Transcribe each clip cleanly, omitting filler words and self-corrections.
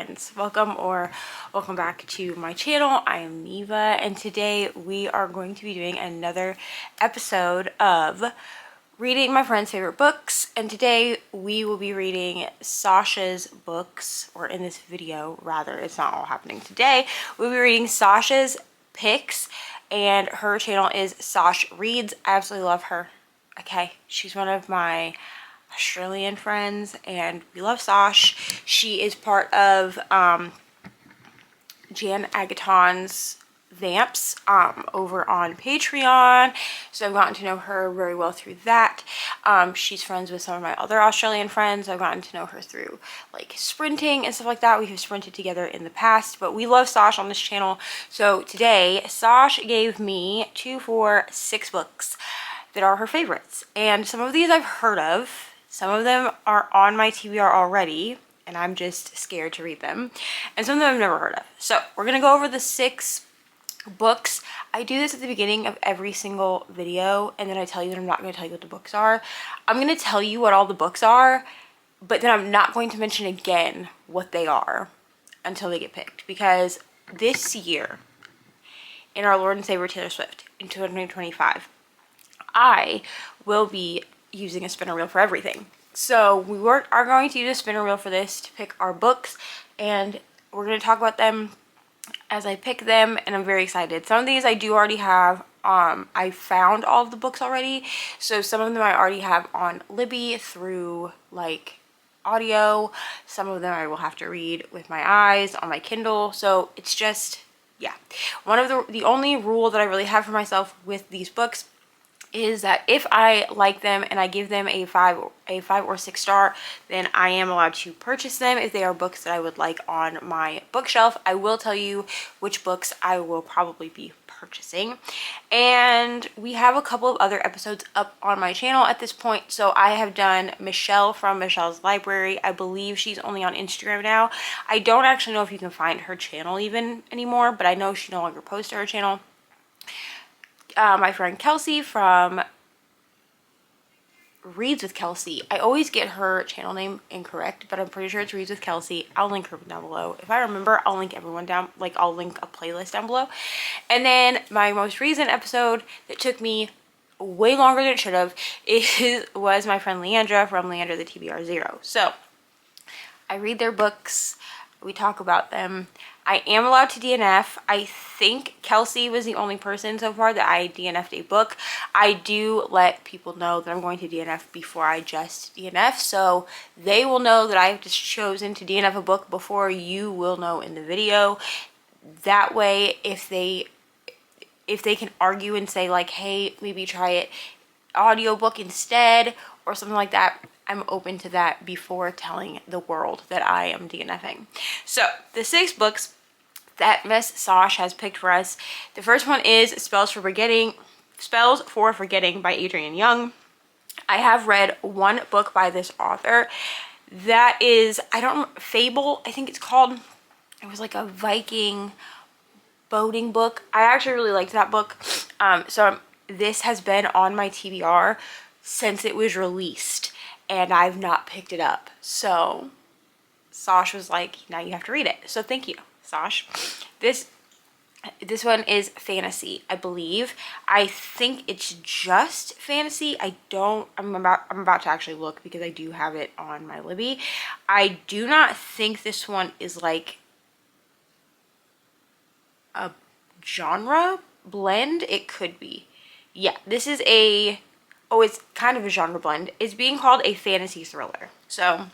friends. Welcome back to my channel. I am Neva, and today we are going to be doing another episode of reading my friend's favorite books. And today we will be reading Sasha's books, or in this video rather, it's not all happening today. We'll be reading Sasha's picks, and her channel is Sash Reads. I absolutely love her. Okay, she's one of my Australian friends and we love Sash. She is part of Jan Agaton's Vamps over on Patreon, so I've gotten to know her very well through that. She's friends with some of my other Australian friends. I've gotten to know her through like sprinting and stuff like that. We have sprinted together in the past, but we love Sash on this channel. So today Sash gave me 6 books that are her favorites, and some of these I've heard of. Some of them are on my TBR already, and I'm just scared to read them. And some of them I've never heard of. So we're going to go over the 6 books. I do this at the beginning of every single video, and then I tell you that I'm not going to tell you what the books are. I'm going to tell you what all the books are, but then I'm not going to mention again what they are until they get picked. Because this year, in our Lord and Savior Taylor Swift, in 2025, I will be using a spinner wheel for everything. So we are going to use a spinner wheel for this to pick our books, and we're going to talk about them as I pick them, and I'm very excited. Some of these I do already have. I found all of the books already, so some of them I already have on Libby through like audio. Some of them I will have to read with my eyes on my Kindle. So it's just, yeah. One of the only rule that I really have for myself with these books is that if I like them and I give them a 5 or 6 star, then I am allowed to purchase them if they are books that I would like on my bookshelf. I will tell you which books I will probably be purchasing. And we have a couple of other episodes up on my channel at this point. So I have done Michelle from Michelle's Library. I believe she's only on Instagram now. I don't actually know if you can find her channel even anymore, but I know she no longer posts to her channel. My friend Kelsey from Reads with Kelsey. I always get her channel name incorrect, but I'm pretty sure it's Reads with Kelsey. I'll link her down below. If I remember, I'll link everyone down, like I'll link a playlist down below. And then my most recent episode that took me way longer than it should have was my friend Leandra from Leandra the TBR Zero. So I read their books. We talk about them. I am allowed to DNF. I think Kelsey was the only person so far that I DNF'd a book. I do let people know that I'm going to DNF before I just DNF, so they will know that I've just chosen to DNF a book before you will know in the video. That way, if they can argue and say like, hey, maybe try it audiobook instead or something like that, I'm open to that before telling the world that I am DNFing. So the 6 books that Miss Sash has picked for us. The first one is Spells for Forgetting by Adrienne Young. I have read one book by this author. That is, Fable, I think it's called. It was like a Viking boating book. I actually really liked that book. This has been on my TBR since it was released, and I've not picked it up. So Sash was like, now you have to read it. So thank you, Sash. This one is fantasy, I believe. I think it's just fantasy. I'm about to actually look because I do have it on my Libby. I do not think this one is like a genre blend. It could be. Yeah, this is it's kind of a genre blend. It's being called a fantasy thriller. So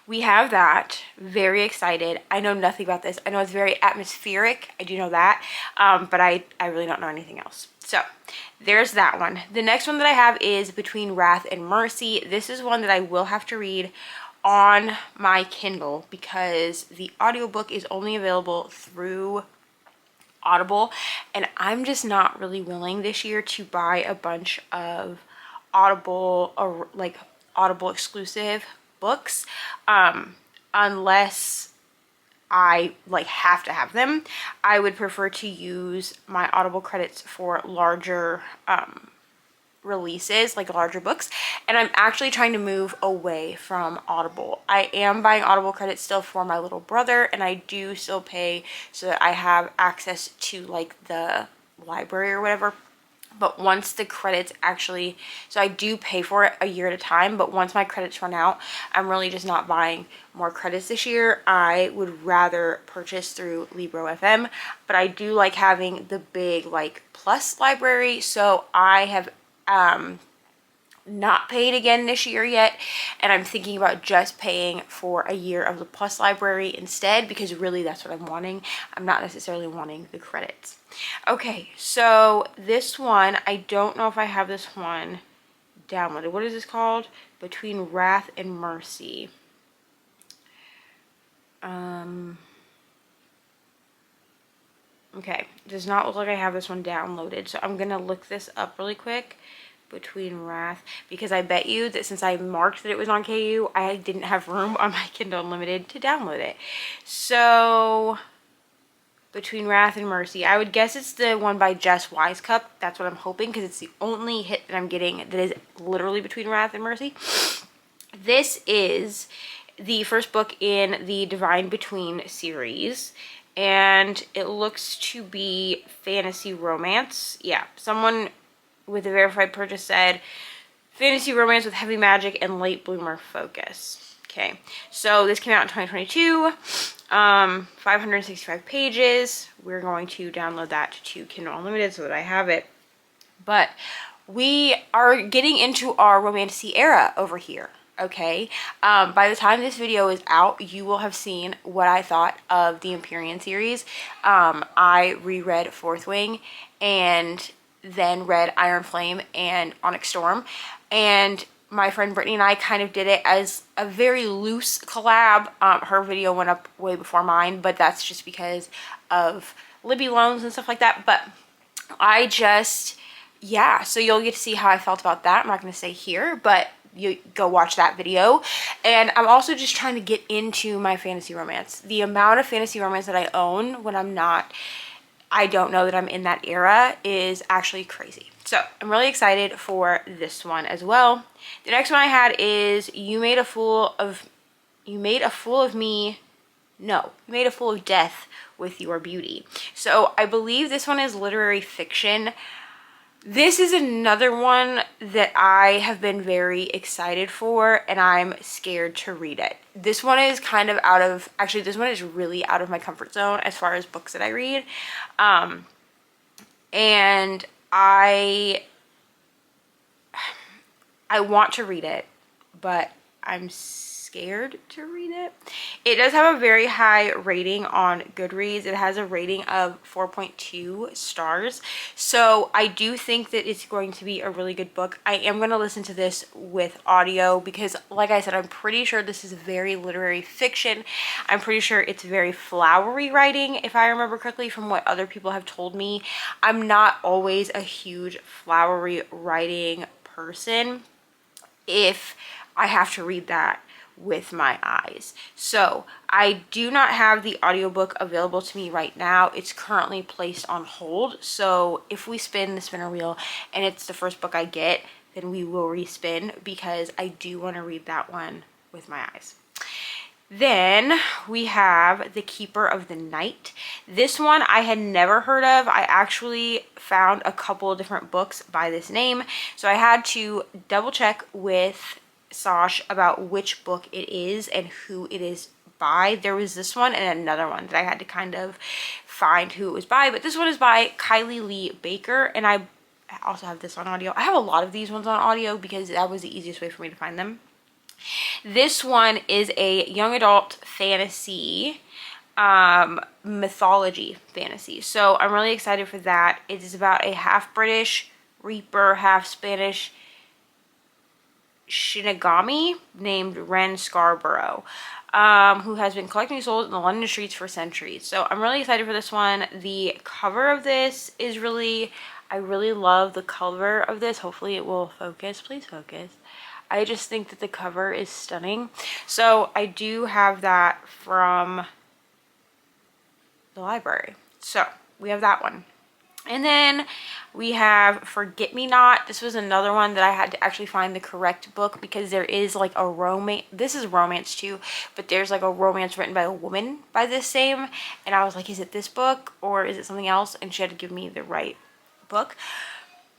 we have that. Very excited. I know nothing about this. I know it's very atmospheric. I do know that. But I really don't know anything else. So there's that one. The next one that I have is Between Wrath and Mercy. This is one that I will have to read on my Kindle because the audiobook is only available through Audible, and I'm just not really willing this year to buy a bunch of Audible or like Audible exclusive books unless I like have to have them. I would prefer to use my Audible credits for larger releases, like larger books, and I'm actually trying to move away from Audible. I am buying Audible credits still for my little brother, and I do still pay so that I have access to like the library or whatever. But once the credits actually, so I do pay for it a year at a time, but once my credits run out, I'm really just not buying more credits this year. I would rather purchase through Libro FM, but I do like having the big like plus library, so I have not paid again this year yet, and I'm thinking about just paying for a year of the plus library instead, because really that's what I'm wanting. I'm not necessarily wanting the credits. Okay, so this one, I don't know if I have this one downloaded. What is this called? Between Wrath and Mercy. Okay, does not look like I have this one downloaded, so I'm gonna look this up really quick. Between Wrath, because I bet you that since I marked that it was on KU, I didn't have room on my Kindle Unlimited to download it. So Between Wrath and Mercy, I would guess it's the one by Jess Wisecup. That's what I'm hoping, because it's the only hit that I'm getting that is literally Between Wrath and Mercy. This is the first book in the Divine Between series, and it looks to be fantasy romance. Yeah, someone with a verified purchase said fantasy romance with heavy magic and late bloomer focus. Okay, so this came out in 2022, 565 pages. We're going to download that to Kindle Unlimited so that I have it. But we are getting into our romantasy era over here. Okay, by the time this video is out, you will have seen what I thought of the Empyrean series. I reread Fourth Wing and then read Iron Flame and Onyx Storm, and my friend Brittany and I kind of did it as a very loose collab. Her video went up way before mine, but that's just because of Libby loans and stuff like that. But I just, yeah, so you'll get to see how I felt about that. I'm not going to say here, but you go watch that video. And I'm also just trying to get into my fantasy romance. The amount of fantasy romance that I own when I don't know that I'm in that era is actually crazy. So I'm really excited for this one as well. The next one I had is You Made a Fool of Me. No, You Made a Fool of Death with Your Beauty. So I believe this one is literary fiction. This is another one that I have been very excited for, and I'm scared to read it. This one is kind of actually this one is really out of my comfort zone as far as books that I read. And I want to read it, but I'm scared to read it. It does have a very high rating on Goodreads. It has a rating of 4.2 stars. So I do think that it's going to be a really good book. I am going to listen to this with audio because, like I said, I'm pretty sure this is very literary fiction. I'm pretty sure it's very flowery writing, if I remember correctly from what other people have told me. I'm not always a huge flowery writing person if I have to read that with my eyes. So I do not have the audiobook available to me right now. It's currently placed on hold. So if we spin the spinner wheel and it's the first book I get, then we will respin, because I do want to read that one with my eyes. Then we have The Keeper of the Night. This one I had never heard of. I actually found a couple of different books by this name, so I had to double check with Sash about which book it is and who it is by. There was this one and another one that I had to kind of find who it was by, but this one is by Kylie Lee Baker, and I also have this on audio. I have a lot of these ones on audio because that was the easiest way for me to find them. This one is a young adult fantasy, mythology fantasy. So I'm really excited for that. It is about a half British Reaper, half Spanish Shinigami named Ren Scarborough, who has been collecting souls in the London streets for centuries. So I'm really excited for this one. The cover of this is I really love the cover of this. Hopefully it will focus. Please focus. I just think that the cover is stunning. So I do have that from the library. So we have that one. And then we have Forget Me Not. This was another one that I had to actually find the correct book because there is like a romance. This is romance too, but there's like a romance written by a woman by this same. And I was like, is it this book or is it something else? And she had to give me the right book.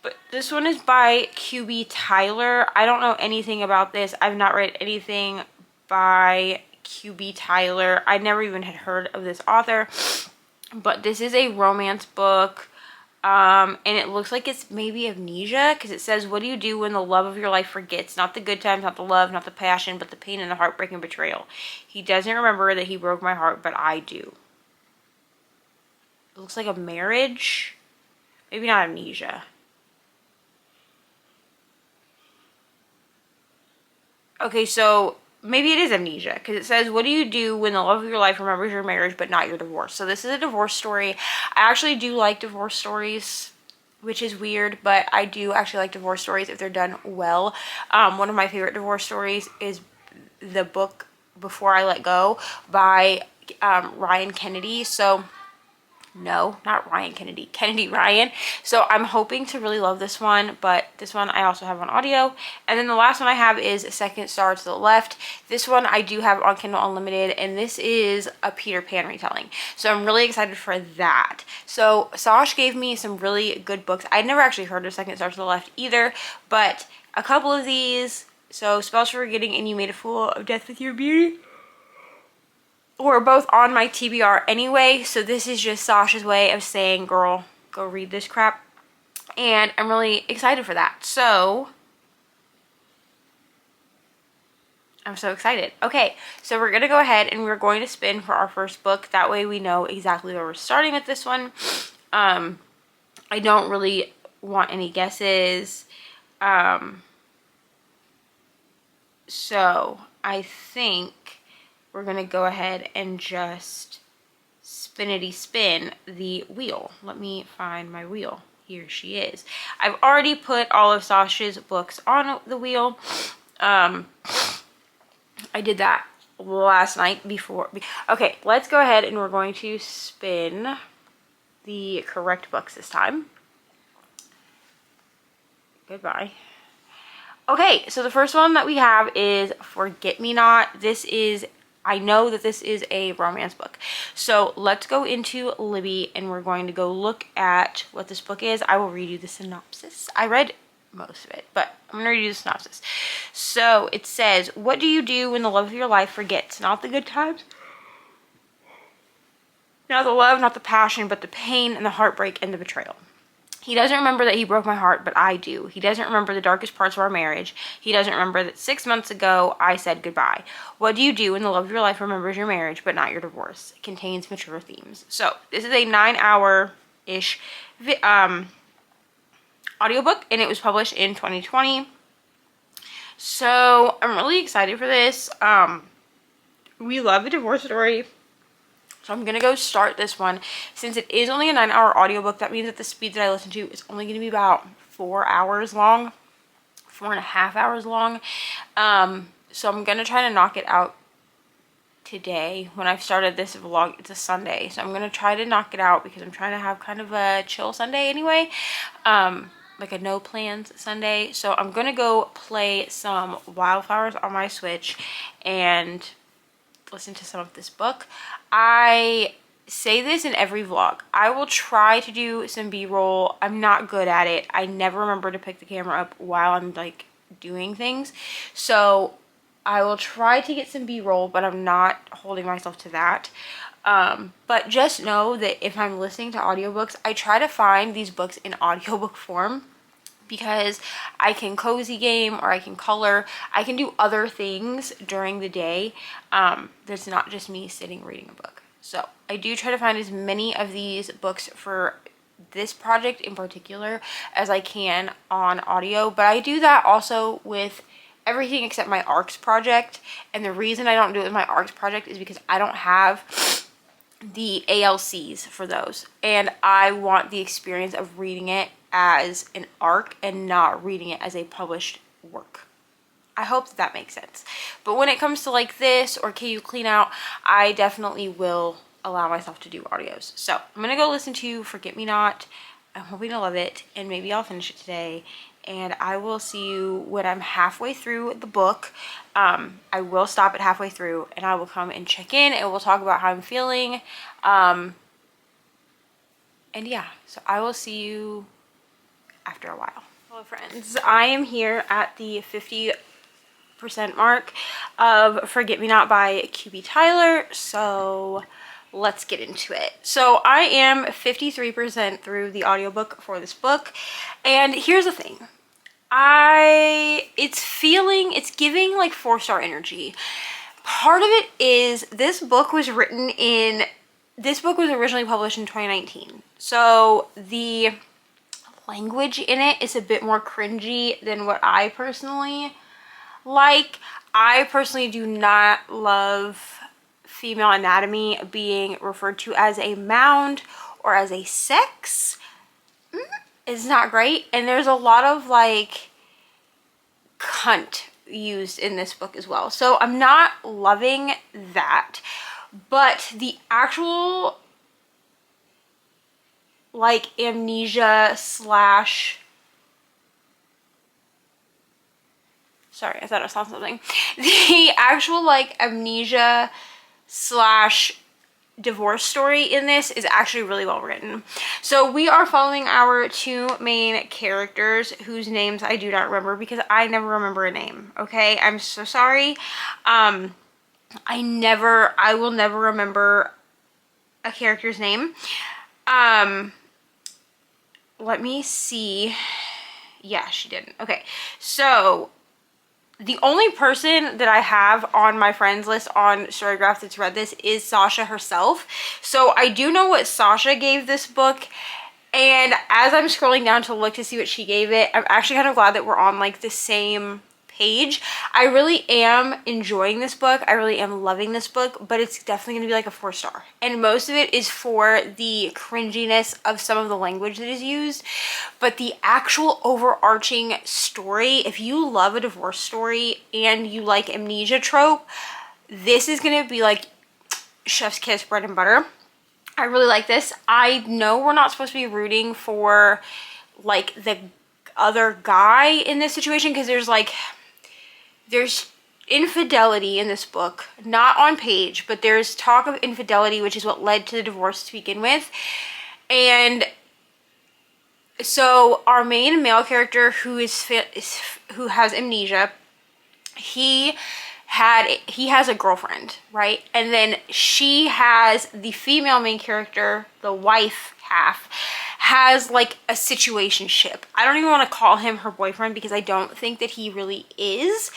But this one is by QB Tyler. I don't know anything about this. I've not read anything by QB Tyler. I never even had heard of this author. But this is a romance book. And it looks like it's maybe amnesia because it says, what do you do when the love of your life forgets? Not the good times, not the love, not the passion, but the pain and the heartbreak and betrayal. He doesn't remember that he broke my heart, but I do. It looks like a marriage. Maybe not amnesia. Okay, so maybe it is amnesia because it says, what do you do when the love of your life remembers your marriage but not your divorce? So this is a divorce story. I actually do like divorce stories, which is weird, but I do actually like divorce stories if they're done well. One of my favorite divorce stories is the book Before I Let Go by Ryan Kennedy. So no, not Ryan Kennedy, Kennedy Ryan. So I'm hoping to really love this one, but this one I also have on audio. And then the last one I have is Second Star to the Left. This one I do have on Kindle Unlimited, and this is a Peter Pan retelling. So I'm really excited for that. So Sash gave me some really good books. I'd never actually heard of Second Star to the Left either, but a couple of these, so Spells for Forgetting and You Made a Fool of Death with Your Beauty, were both on my TBR anyway, so this is just Sasha's way of saying, girl, go read this crap. And I'm really excited for that. So I'm so excited. Okay, so we're going to go ahead and we're going to spin for our first book. That way we know exactly where we're starting with this one. I don't really want any guesses. So I think we're going to go ahead and just spinity spin the wheel. Let me find my wheel. Here she is. I've already put all of Sasha's books on the wheel. I did that last night before. Okay, let's go ahead and we're going to spin the correct books this time. Goodbye. Okay, so the first one that we have is Forget Me Not. This is, I know that this is a romance book. So let's go into Libby and we're going to go look at what this book is. I will read you the synopsis. I read most of it, but I'm going to read you the synopsis. So it says, what do you do when the love of your life forgets? Not the good times, not the love, not the passion, but the pain and the heartbreak and the betrayal. He doesn't remember that he broke my heart, but I do. He doesn't remember the darkest parts of our marriage. He doesn't remember that 6 months ago I said goodbye. What do you do when the love of your life remembers your marriage, but not your divorce? It contains mature themes. So this is a 9-hour-ish audiobook, and it was published in 2020. So I'm really excited for this. We love a divorce story. So I'm going to go start this one. Since it is only a 9-hour audiobook, that means that the speed that I listen to is only going to be about 4 hours long. 4.5 hours long. So I'm going to try to knock it out today. When I've started this vlog, it's a Sunday. So I'm going to try to knock it out because I'm trying to have kind of a chill Sunday anyway. Like a no plans Sunday. So I'm going to go play some Wildflowers on my Switch and listen to some of this book. I say this in every vlog. I will try to do some B-roll. I'm not good at it. I never remember to pick the camera up while I'm like doing things. So I will try to get some B-roll, but I'm not holding myself to that. But just know that if I'm listening to audiobooks, I try to find these books in audiobook form, because I can cozy game or I can color. I can do other things during the day. That's not just me sitting reading a book. So I do try to find as many of these books for this project in particular as I can on audio. But I do that also with everything except my ARCS project. And the reason I don't do it with my ARCS project is because I don't have the ALCs for those. And I want the experience of reading it as an ARC and not reading it as a published work. I hope that that makes sense. But when it comes to like this or KU Clean Out, I definitely will allow myself to do audios. So I'm going to go listen to Forget Me Not. I'm hoping to love it, and maybe I'll finish it today. And I will see you when I'm halfway through the book. I will stop it halfway through, and I will come and check in, and we'll talk about how I'm feeling. And yeah, so I will see you after a while. Hello friends, I am here at the 50% mark of Forget Me Not by QB Tyler, so let's get into it. So I am 53% through the audiobook for this book, and here's the thing. It's giving like 4-star energy. Part of it is this book was originally published in 2019. So the language in it is a bit more cringy than what I personally like. I personally do not love female anatomy being referred to as a mound or as a sex. It's not great, and there's a lot of like cunt used in this book as well, so I'm not loving that. But the actual like amnesia slash, sorry, I thought I saw something. The actual like amnesia slash divorce story in this is actually really well written. So we are following our two main characters whose names I do not remember because I never remember a name. Okay, I'm so sorry. I will never remember a character's name. Let me see. Yeah, she didn't. Okay, so the only person that I have on my friends list on Storygraph that's read this is Sasha herself. So I do know what Sasha gave this book, and as I'm scrolling down to look to see what she gave it, I'm actually kind of glad that we're on like the same page. I really am enjoying this book. I really am loving this book, but it's definitely going to be like a 4-star. And most of it is for the cringiness of some of the language that is used. But the actual overarching story, if you love a divorce story and you like amnesia trope, this is going to be like chef's kiss, bread and butter. I really like this. I know we're not supposed to be rooting for like the other guy in this situation because there's infidelity in this book, not on page, but there's talk of infidelity, which is what led to the divorce to begin with. And so our main male character who has amnesia, he has a girlfriend, right? And then she has the female main character, the wife half, has like a situationship. I don't even want to call him her boyfriend because I don't think that he really is.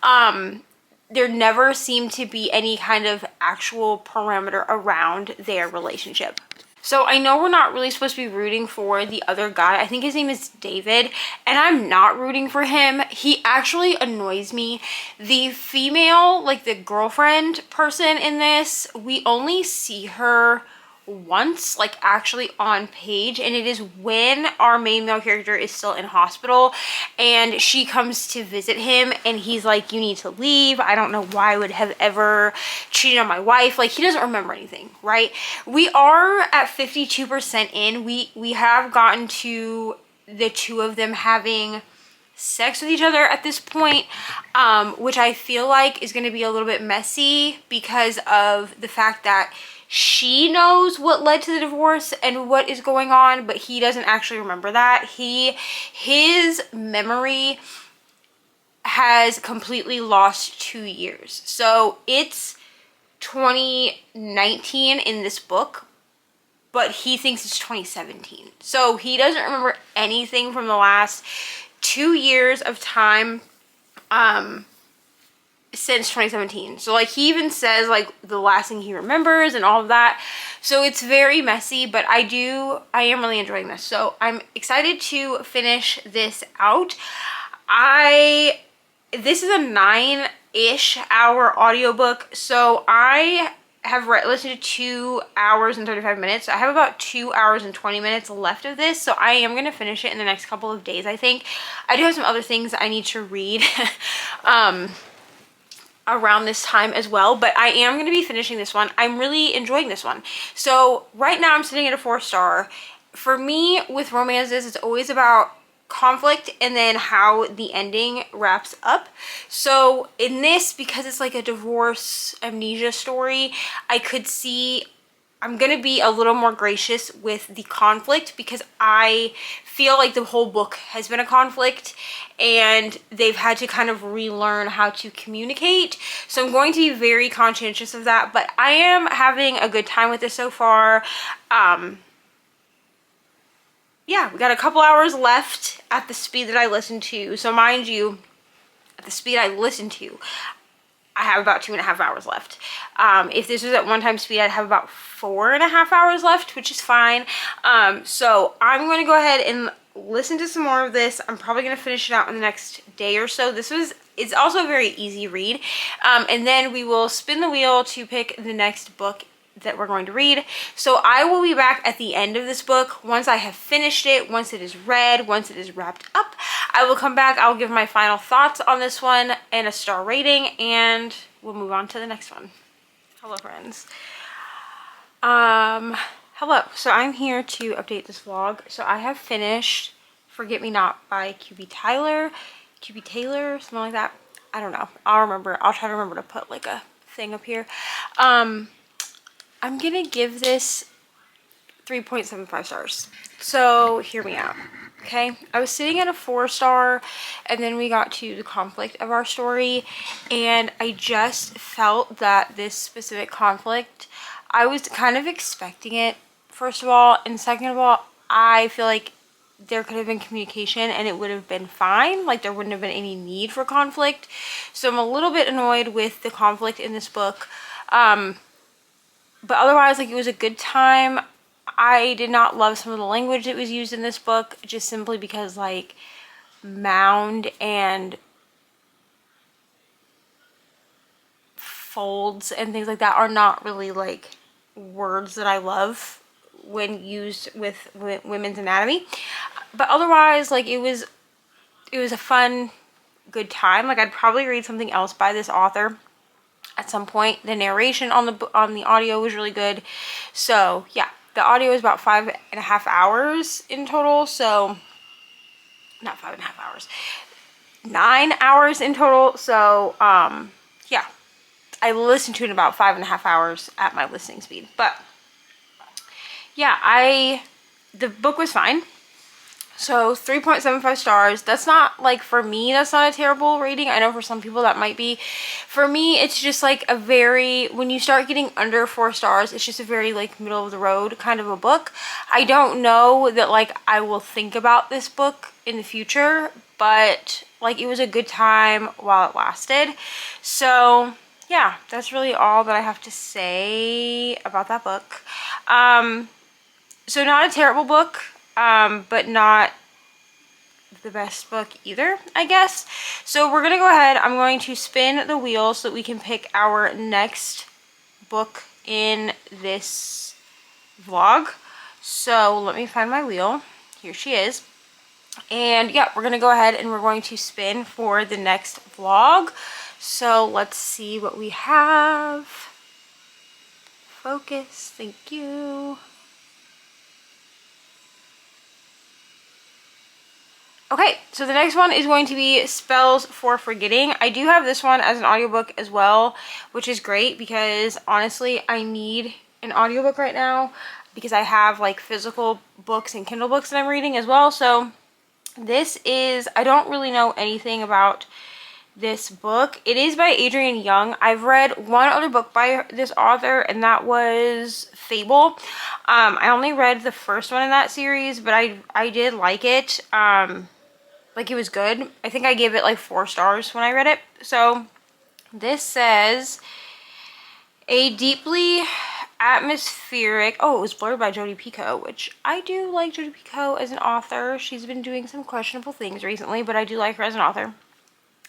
There never seemed to be any kind of actual parameter around their relationship. So I know we're not really supposed to be rooting for the other guy. I think his name is David, and I'm not rooting for him. He actually annoys me. The female, like the girlfriend person in this, we only see her once, like actually on page, and it is when our main male character is still in hospital and she comes to visit him and he's like, you need to leave. I don't know why I would have ever cheated on my wife. Like, he doesn't remember anything, right? We are at 52% in. We have gotten to the two of them having sex with each other at this point, which I feel like is going to be a little bit messy because of the fact that she knows what led to the divorce and what is going on, but he doesn't actually remember that. His memory has completely lost 2 years. So it's 2019 in this book, but he thinks it's 2017. So he doesn't remember anything from the last 2 years of time, since 2017. So like he even says like the last thing he remembers and all of that. So it's very messy, but I am really enjoying this. So I'm excited to finish this out. This is a 9-ish hour audiobook. So I have listened to 2 hours and 35 minutes. I have about 2 hours and 20 minutes left of this. So I am going to finish it in the next couple of days, I think. I do have some other things I need to read. Around this time as well, but I am going to be finishing this one. I'm really enjoying this one. So right now I'm sitting at a 4-star, for me with romances, it's always about conflict and then how the ending wraps up. So in this, because it's like a divorce amnesia story, I could see I'm gonna be a little more gracious with the conflict, because I feel like the whole book has been a conflict and they've had to kind of relearn how to communicate. So I'm going to be very conscientious of that, but I am having a good time with this so far. Yeah, we got a couple hours left at the speed that I listen to. So mind you, at the speed I listen to, I have about 2.5 hours left. If this was at one-time speed, I'd have about 4.5 hours left, which is fine. So I'm going to go ahead and listen to some more of this. I'm probably going to finish it out in the next day or so. It's also a very easy read. And then we will spin the wheel to pick the next book that we're going to read. So I will be back at the end of this book once I have finished it, once it is read, once it is wrapped up. I will come back, I'll give my final thoughts on this one and a star rating, and we'll move on to the next one. Hello friends. Hello. So I'm here to update this vlog. So I have finished Forget Me Not by QB Taylor, something like that. I don't know. I'll try to remember to put like a thing up here. I'm gonna give this 3.75 stars. So hear me out, okay? I was sitting at a 4-star, and then we got to the conflict of our story, and I just felt that this specific conflict, I was kind of expecting it, first of all, and second of all, I feel like there could have been communication and it would have been fine. Like, there wouldn't have been any need for conflict. So I'm a little bit annoyed with the conflict in this book. But otherwise, like, it was a good time. I did not love some of the language that was used in this book, just simply because, like, mound and folds and things like that are not really, like, words that I love when used with women's anatomy. But otherwise, like, it was a fun, good time. Like, I'd probably read something else by this author at some point. The narration on the audio was really good. So yeah, the audio is about 5.5 hours in total. So not 5.5 hours, 9 hours in total. So yeah, I listened to it in about 5.5 hours at my listening speed. But yeah, the book was fine. So 3.75 stars. That's not, like, for me, that's not a terrible rating. I know for some people that might be. For me, it's just like a very, when you start getting under 4 stars, it's just a very, like, middle of the road kind of a book. I don't know that, like, I will think about this book in the future, but, like, it was a good time while it lasted. So yeah, that's really all that I have to say about that book. So not a terrible book. But not the best book either, I guess. So we're gonna go ahead. I'm going to spin the wheel so that we can pick our next book in this vlog. So let me find my wheel. Here she is. And yeah, we're gonna go ahead and we're going to spin for the next vlog. So let's see what we have. Focus, thank you. Okay, so the next one is going to be Spells for Forgetting. I do have this one as an audiobook as well, which is great because honestly, I need an audiobook right now because I have, like, physical books and Kindle books that I'm reading as well. So this is, I don't really know anything about this book. It is by Adrian Young. I've read one other book by this author, and that was Fable. I only read the first one in that series, but I did like it. Like, it was good. I think I gave it like 4 stars when I read it. So this says, a deeply atmospheric, oh, it was blurred by Jodi Picoult, which I do like Jodi Picoult as an author. She's been doing some questionable things recently, but I do like her as an author.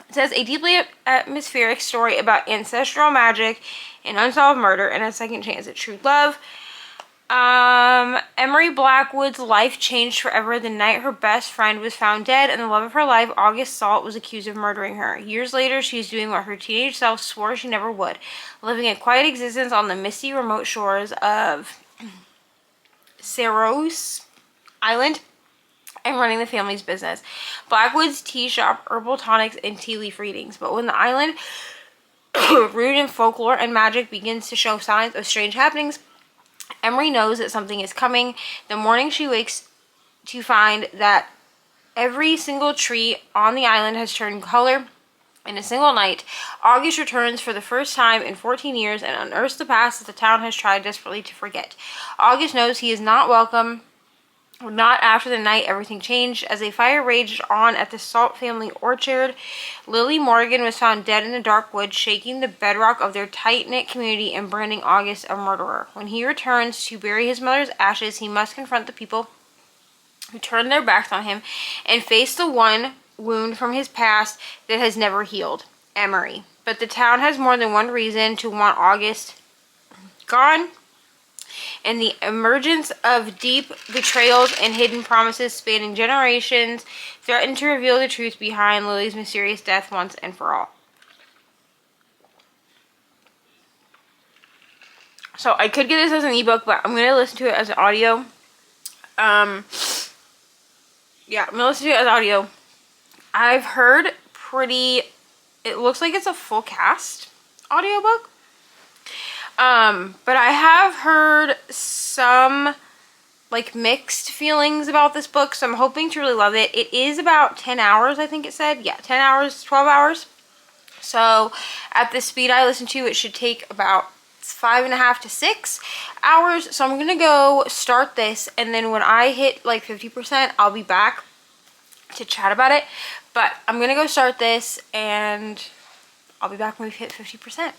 It says, a deeply atmospheric story about ancestral magic and unsolved murder and a second chance at true love. Emery Blackwood's life changed forever the night her best friend was found dead, and the love of her life, August Salt, was accused of murdering her. Years later, she's doing what her teenage self swore she never would, living a quiet existence on the misty, remote shores of Ceros. island and running the family's business. Blackwood's tea shop, herbal tonics, and tea leaf readings. But when the island, rooted in folklore and magic, begins to show signs of strange happenings, Emery knows that something is coming. The morning she wakes to find that every single tree on the island has turned color in a single night. August returns for the first time in 14 years and unearths the past that the town has tried desperately to forget. August knows he is not welcome. Not after the night everything changed. As a fire raged on at the Salt family orchard, Lily Morgan was found dead in the dark woods, shaking the bedrock of their tight-knit community and branding August a murderer. When he returns to bury his mother's ashes, he must confront the people who turned their backs on him and face the one wound from his past that has never healed, Emery. But the town has more than one reason to want August gone, and the emergence of deep betrayals and hidden promises spanning generations threaten to reveal the truth behind Lily's mysterious death once and for all. So I could get this as an ebook, but I'm going to listen to it as an audio. Yeah, I'm going to listen to it as audio. I've heard it looks like it's a full cast audiobook. But I have heard some like mixed feelings about this book, so I'm hoping to really love it. It is about 10 hours, I think it said. Yeah, 10 hours, 12 hours. So at the speed I listen to, it should take about 5.5 to 6 hours. So I'm gonna go start this, and then when I hit like 50%, I'll be back to chat about it. But I'm gonna go start this, and I'll be back when we've hit 50%.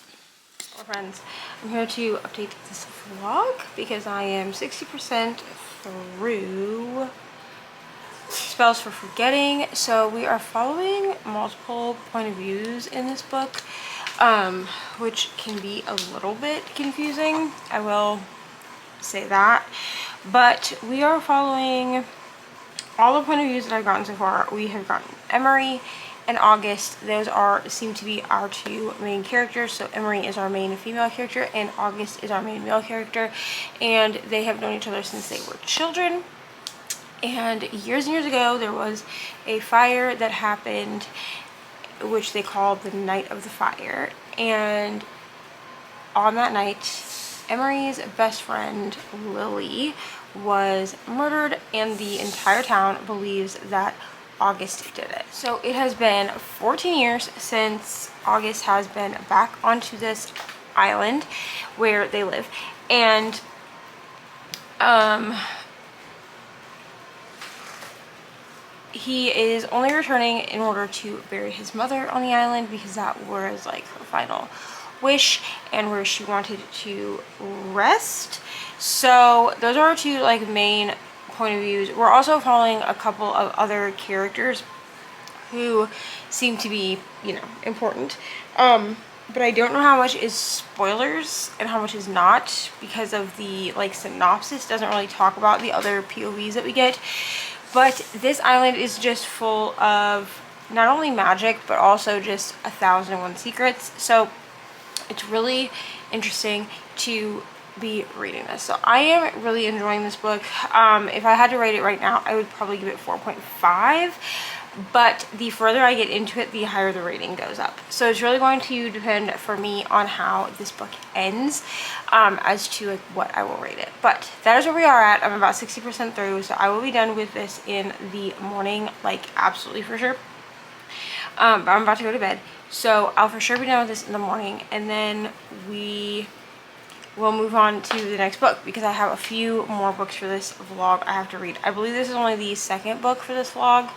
Well, friends, I'm here to update this vlog because I am 60% through Spells for Forgetting. So we are following multiple point of views in this book, which can be a little bit confusing. I will say that. But we are following all the point of views that I've gotten so far. We have gotten Emery and August. Those seem to be our two main characters. So Emery is our main female character and August is our main male character, and they have known each other since they were children. And years and years ago there was a fire that happened, which they called the Night of the Fire, and on that night Emery's best friend Lily was murdered, and the entire town believes that August did it. So it has been 14 years since August has been back onto this island where they live, and he is only returning in order to bury his mother on the island because that was like her final wish and where she wanted to rest. So those are our two like main point of views. We're also following a couple of other characters who seem to be, you know, important, but I don't know how much is spoilers and how much is not, because of the like synopsis doesn't really talk about the other POVs that we get. But this island is just full of not only magic but also just 1,001 secrets, so it's really interesting to be reading this. So I am really enjoying this book. If I had to rate it right now, I would probably give it 4.5, but the further I get into it, the higher the rating goes up. So it's really going to depend for me on how this book ends, as to like what I will rate it. But that is where we are at. I'm about 60% through, so I will be done with this in the morning, like absolutely for sure. But I'm about to go to bed, so I'll for sure be done with this in the morning, and then we'll move on to the next book because I have a few more books for this vlog I have to read. I believe this is only the second book for this vlog.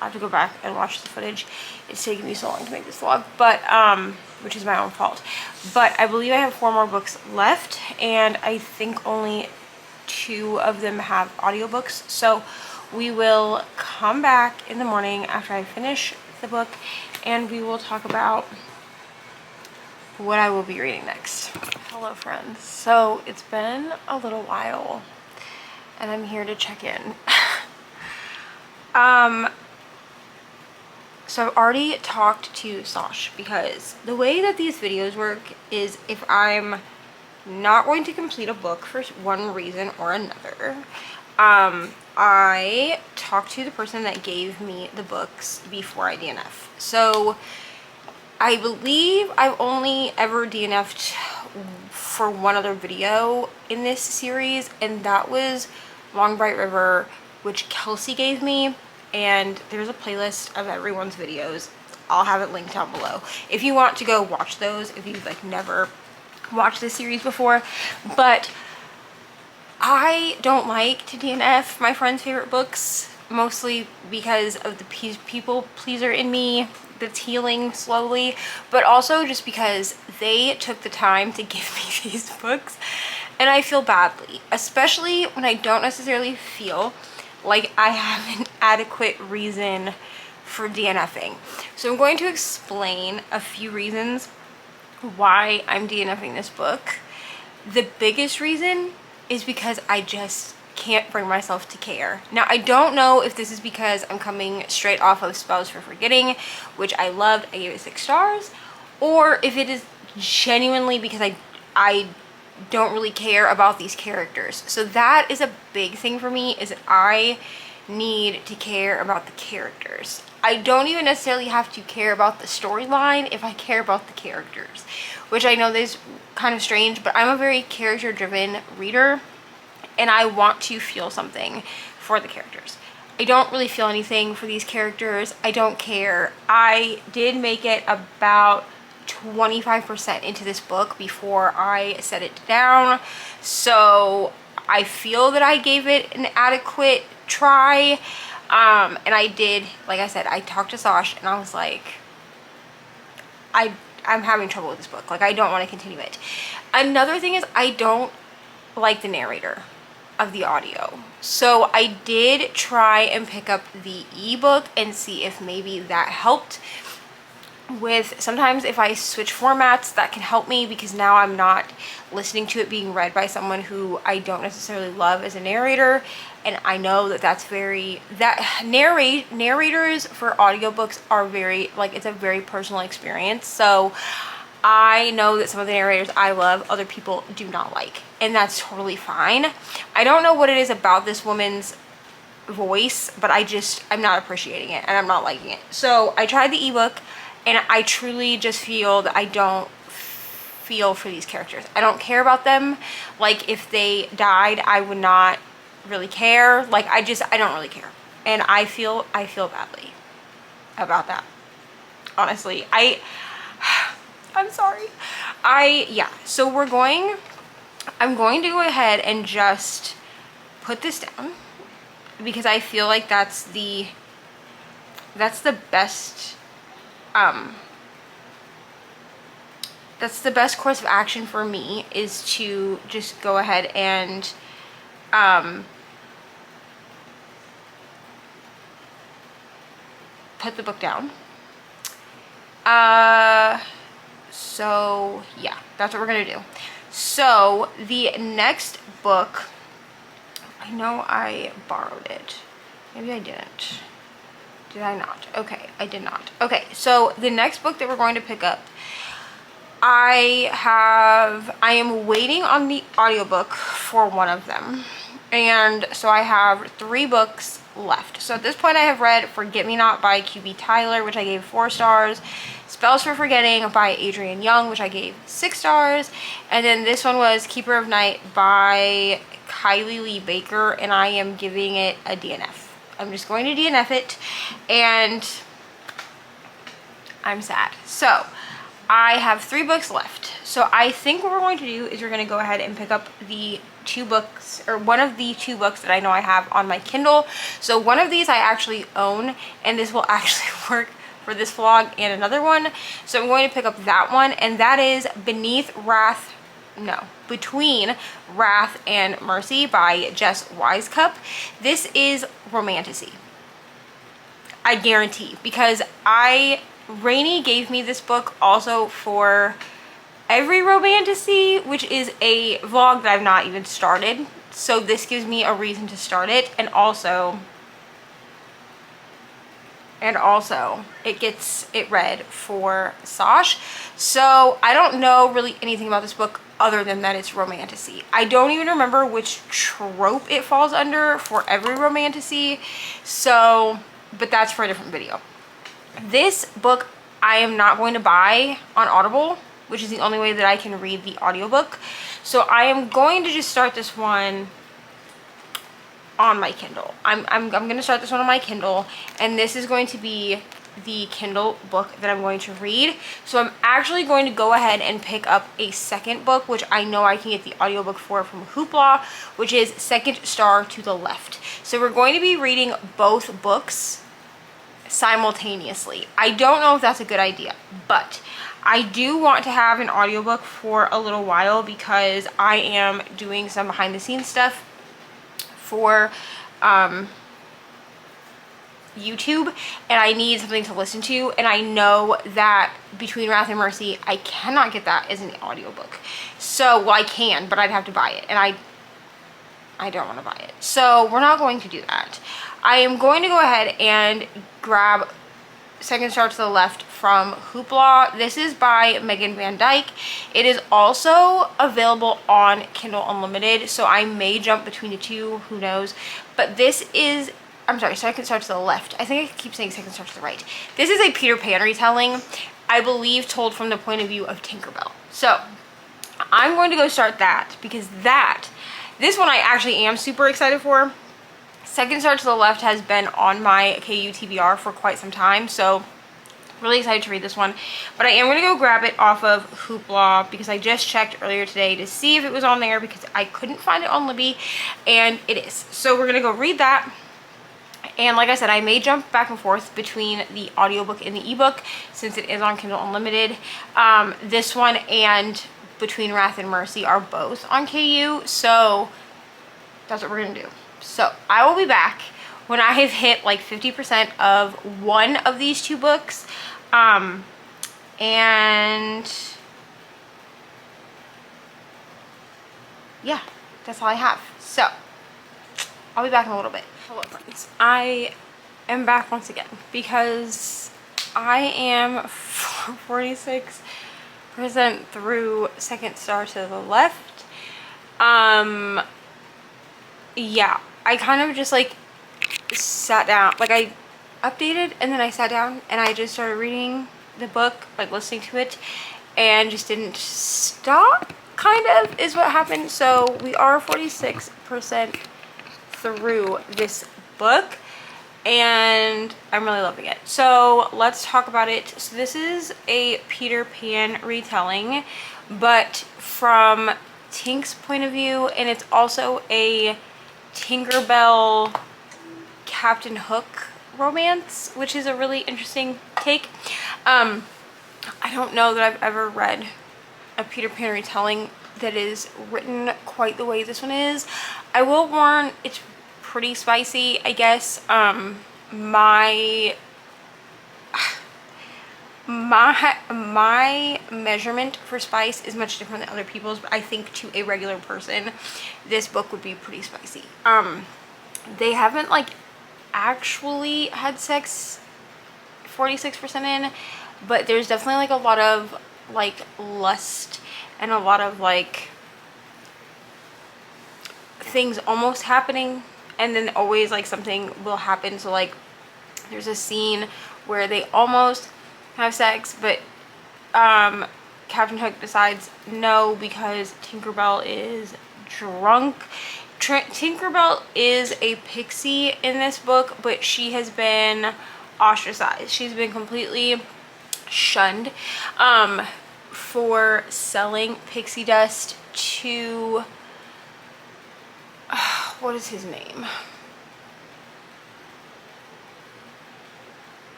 I have to go back and watch the footage. It's taking me so long to make this vlog, but which is my own fault. But I believe I have 4 more books left, and I think only 2 of them have audiobooks. So we will come back in the morning after I finish the book, and we will talk about what I will be reading next. Hello friends, so it's been a little while and I'm here to check in. So I've already talked to Sash, because the way that these videos work is if I'm not going to complete a book for one reason or another, I talked to the person that gave me the books before I DNF. So I believe I've only ever DNF'd for one other video in this series, and that was Long Bright River, which Kelsey gave me. And there's a playlist of everyone's videos. I'll have it linked down below if you want to go watch those, if you've like never watched this series before. But I don't like to DNF my friend's favorite books, mostly because of the people pleaser in me that's healing slowly, but also just because they took the time to give me these books and I feel badly, especially when I don't necessarily feel like I have an adequate reason for DNFing. So I'm going to explain a few reasons why I'm DNFing this book. The biggest reason is because I just can't bring myself to care. Now, I don't know if this is because I'm coming straight off of Spells for Forgetting, which I loved, I gave it 6 stars, or if it is genuinely because I don't really care about these characters. So that is a big thing for me, is that I need to care about the characters. I don't even necessarily have to care about the storyline if I care about the characters, which I know is kind of strange, but I'm a very character driven reader and I want to feel something for the characters. I don't really feel anything for these characters. I don't care. I did make it about 25% into this book before I set it down, so I feel that I gave it an adequate try. And I did, like I said, I talked to Sash and I was like, I'm having trouble with this book. Like, I don't want to continue it. Another thing is I don't like the narrator of the audio. So I did try and pick up the ebook and see if maybe that helped with, sometimes if I switch formats, that can help me, because now I'm not listening to it being read by someone who I don't necessarily love as a narrator. And I know that that's very, that narrators for audiobooks are very, like, it's a very personal experience. So I know that some of the narrators I love, other people do not like, and that's totally fine. I don't know what it is about this woman's voice, but I'm not appreciating it and I'm not liking it. So I tried the ebook and I truly just feel that I don't feel for these characters. I don't care about them. Like, if they died, I would not really care. Like, I don't really care. And I feel badly about that. Honestly, I'm sorry. Yeah, so I'm going to go ahead and just put this down, because I feel like that's the best, that's the best course of action for me, is to just go ahead and put the book down. So yeah, that's what we're gonna do. So the next book, I know I borrowed it. Maybe I didn't. Did I not? Okay, I did not. Okay, so the next book that we're going to pick up, I am waiting on the audiobook for one of them. And so I have 3 books left. So at this point I have read Forget Me Not by QB Tyler, which I gave 4 stars. Spells for Forgetting by Adrienne Young, which I gave 6 stars. And then this one was Keeper of Night by Kylie Lee Baker, and I am giving it a DNF. I'm just going to DNF it, and I'm sad. So I have 3 books left. So I think what we're going to do is we're going to go ahead and pick up the 2 books, or one of the 2 books that I know I have on my Kindle. So one of these I actually own, and this will actually work for this vlog and another one. So I'm going to pick up that one, and that is Between Wrath and Mercy by Jess Wisecup. This is romantasy, I guarantee, because Reni gave me this book also for Every Romantasy, which is a vlog that I've not even started. So this gives me a reason to start it, and also it gets it read for Sash. So I don't know really anything about this book other than that it's romantasy. I don't even remember which trope it falls under for every romantasy, so, but that's for a different video. This book I am not going to buy on Audible, which is the only way that I can read the audiobook. So I am going to just start this one on my Kindle. I'm going to start this one on my Kindle, and this is going to be the Kindle book that I'm going to read. So I'm actually going to go ahead and pick up a second book, which I know I can get the audiobook for from Hoopla, which is Second Star to the Left. So we're going to be reading both books simultaneously. I don't know if that's a good idea, but I do want to have an audiobook for a little while because I am doing some behind the scenes stuff for YouTube, and I need something to listen to, and I know that Between Wrath and Mercy, I cannot get that as an audiobook. So, well, I can, but I'd have to buy it, and I don't want to buy it. So we're not going to do that. I am going to go ahead and grab Second Star to the Left from Hoopla. This is by Megan Van Dyke. It is also available on Kindle Unlimited, so I may jump between the two, who knows. But this is, I'm sorry, Second Star to the Left. I think I keep saying Second Star to the Right. This is a Peter Pan retelling, I believe told from the point of view of Tinkerbell. So I'm going to go start that because this one I actually am super excited for. Second Star to the Left has been on my KU TBR for quite some time, so really excited to read this one. But I am going to go grab it off of Hoopla because I just checked earlier today to see if it was on there because I couldn't find it on Libby, and it is. So we're going to go read that. And like I said, I may jump back and forth between the audiobook and the ebook since it is on Kindle Unlimited. This one and Between Wrath and Mercy are both on KU, so that's what we're going to do. So I will be back when I have hit like 50% of one of these two books. And yeah, that's all I have. So I'll be back in a little bit. Hello friends, I am back once again because I am 46% through Second Star to the Left. Yeah, I kind of just like sat down, like I updated and then I sat down and I just started reading the book, like listening to it, and just didn't stop, kind of is what happened. So we are 46% through this book and I'm really loving it. So let's talk about it. So this is a Peter Pan retelling, but from Tink's point of view, and it's also a Tinkerbell Captain Hook romance, which is a really interesting take. I don't know that I've ever read a Peter Pan retelling that is written quite the way this one is. I will warn, it's pretty spicy, I guess. My measurement for spice is much different than other people's, but I think to a regular person this book would be pretty spicy. They haven't like actually had sex 46% in, but there's definitely like a lot of like lust and a lot of like things almost happening, and then always like something will happen. So like there's a scene where they almost have sex, but Captain Hook decides no because Tinkerbell is drunk. Tinkerbell is a pixie in this book, but she has been ostracized. She's been completely shunned for selling pixie dust to what is his name?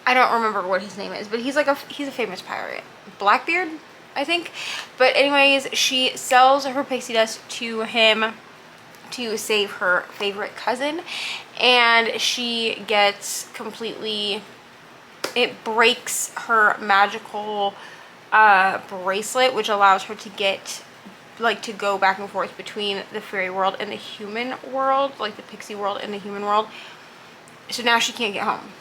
I don't remember what his name is, but he's a famous pirate. Blackbeard, I think. But anyways, she sells her pixie dust to him to save her favorite cousin, and she gets completely, it breaks her magical bracelet, which allows her to get like to go back and forth between the fairy world and the human world, like the pixie world and the human world. So now she can't get home.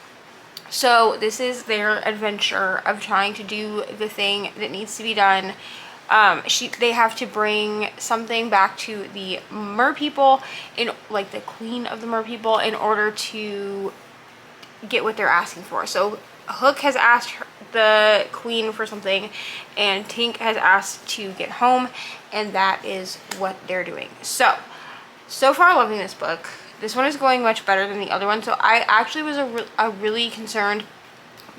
So this is their adventure of trying to do the thing that needs to be done They have to bring something back to the mer people, like the queen of the mer people, in order to get what they're asking for. So Hook has asked the queen for something, and Tink has asked to get home, and that is what they're doing. So far loving this book. This one is going much better than the other one. So I actually was really concerned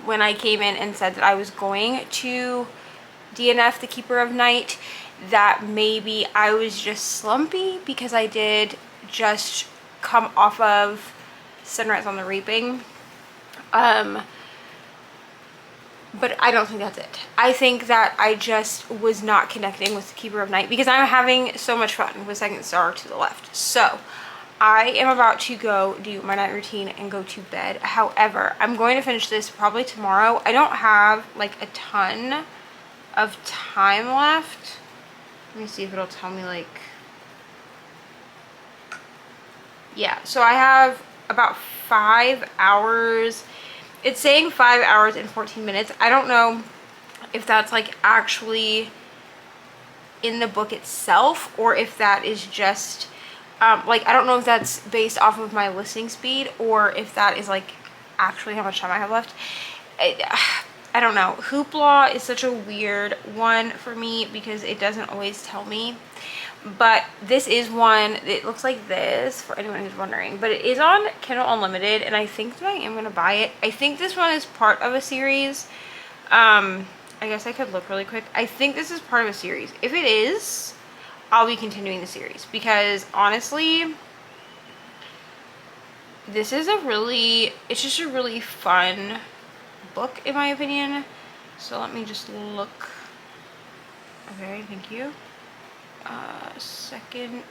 when I came in and said that I was going to DNF the Keeper of Night, that maybe I was just slumpy because I did just come off of Sunrise on the Reaping. But I don't think that's it. I think that I just was not connecting with the Keeper of Night because I'm having so much fun with Second Star to the Left. So I am about to go do my night routine and go to bed. However, I'm going to finish this probably tomorrow. I don't have like a ton of time left. Let me see if it'll tell me like, yeah, so I have about 5 hours. It's saying 5 hours and 14 minutes. I don't know if that's like actually in the book itself, or if that is just like, I don't know if that's based off of my listening speed, or if that is like actually how much time I have left. I don't know. Hoopla is such a weird one for me because it doesn't always tell me. But this is one, it looks like this for anyone who's wondering, but it is on Kindle Unlimited, and I think that I am going to buy it. I think this one is part of a series. I guess I could look really quick. I think this is part of a series. If it is, I'll be continuing the series because honestly, this is it's just a really fun book in my opinion. So let me just look. Okay, thank you. Second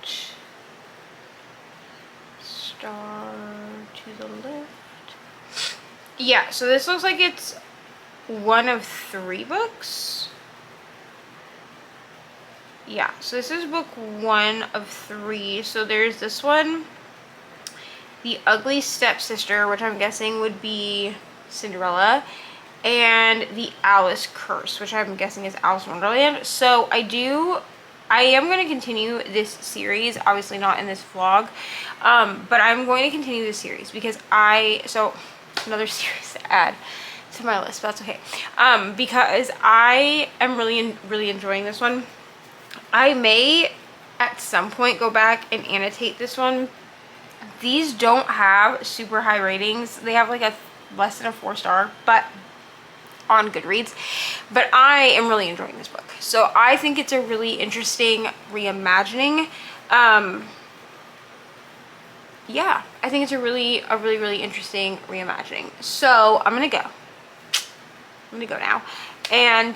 Star to the Left. Yeah, so this looks like it's one of 3 books. Yeah, so this is book 1 of 3. So there's this one, The Ugly Stepsister, which I'm guessing would be Cinderella, and The Alice Curse, which I'm guessing is Alice in Wonderland. So I am going to continue this series, obviously not in this vlog, but I'm going to continue this series because another series to add to my list, but that's okay, because I am really enjoying this one. I may at some point go back and annotate this one. These don't have super high ratings. They have like a less than a 4-star, but on Goodreads, but I am really enjoying this book. So I think it's a really interesting reimagining. Yeah, I think it's a really interesting reimagining. So I'm gonna go now, and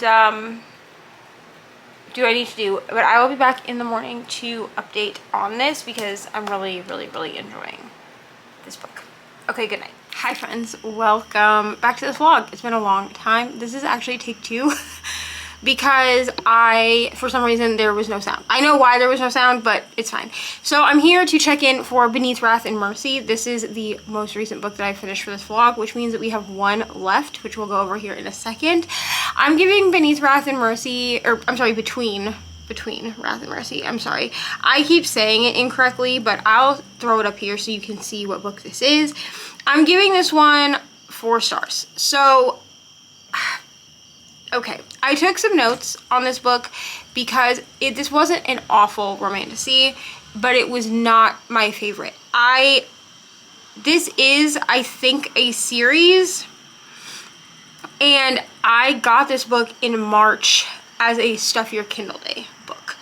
do I need to do, but I will be back in the morning to update on this because I'm really enjoying this book. Okay, good night. Hi friends, welcome back to this vlog. It's been a long time. This is actually take 2 because for some reason there was no sound. I know why there was no sound, but it's fine. So I'm here to check in for Beneath Wrath and Mercy. This is the most recent book that I finished for this vlog, which means that we have 1 left, which we'll go over here in a second. I'm giving Beneath Wrath and Mercy, or I'm sorry, Between Wrath and Mercy. I'm sorry. I keep saying it incorrectly, but I'll throw it up here so you can see what book this is. I'm giving this one 4 stars. So, okay. I took some notes on this book because this wasn't an awful romantasy, but it was not my favorite. This is, I think, a series, and I got this book in March as a Stuff Your Kindle Day book.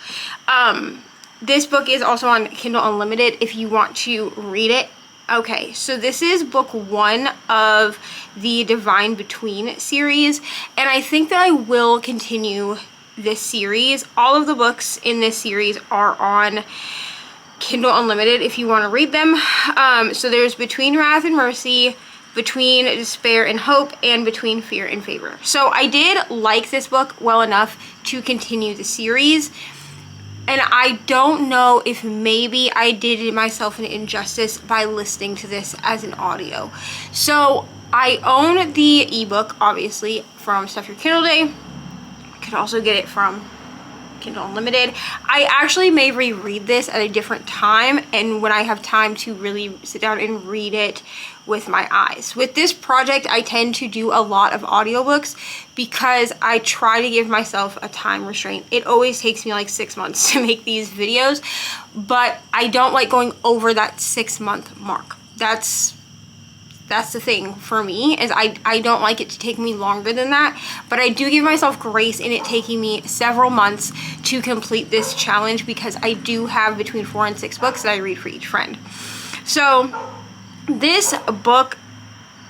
This book is also on Kindle Unlimited if you want to read it. Okay, so this is book 1 of the Divine Between series, and I think that I will continue this series. All of the books in this series are on Kindle Unlimited if you want to read them. So there's Between Wrath and Mercy, Between Despair and Hope, and Between Fear and Favor. So I did like this book well enough to continue the series. And I don't know if maybe I did myself an injustice by listening to this as an audio. So I own the ebook, obviously, from Stuff Your Kindle Day. You can also get it from Kindle Unlimited. I actually may reread this at a different time and when I have time to really sit down and read it with my eyes. With this project, I tend to do a lot of audiobooks because I try to give myself a time restraint. It always takes me like 6 months to make these videos, but I don't like going over that 6-month mark. That's the thing for me, is I don't like it to take me longer than that, but I do give myself grace in it taking me several months to complete this challenge because I do have between 4 and 6 books that I read for each friend. So this book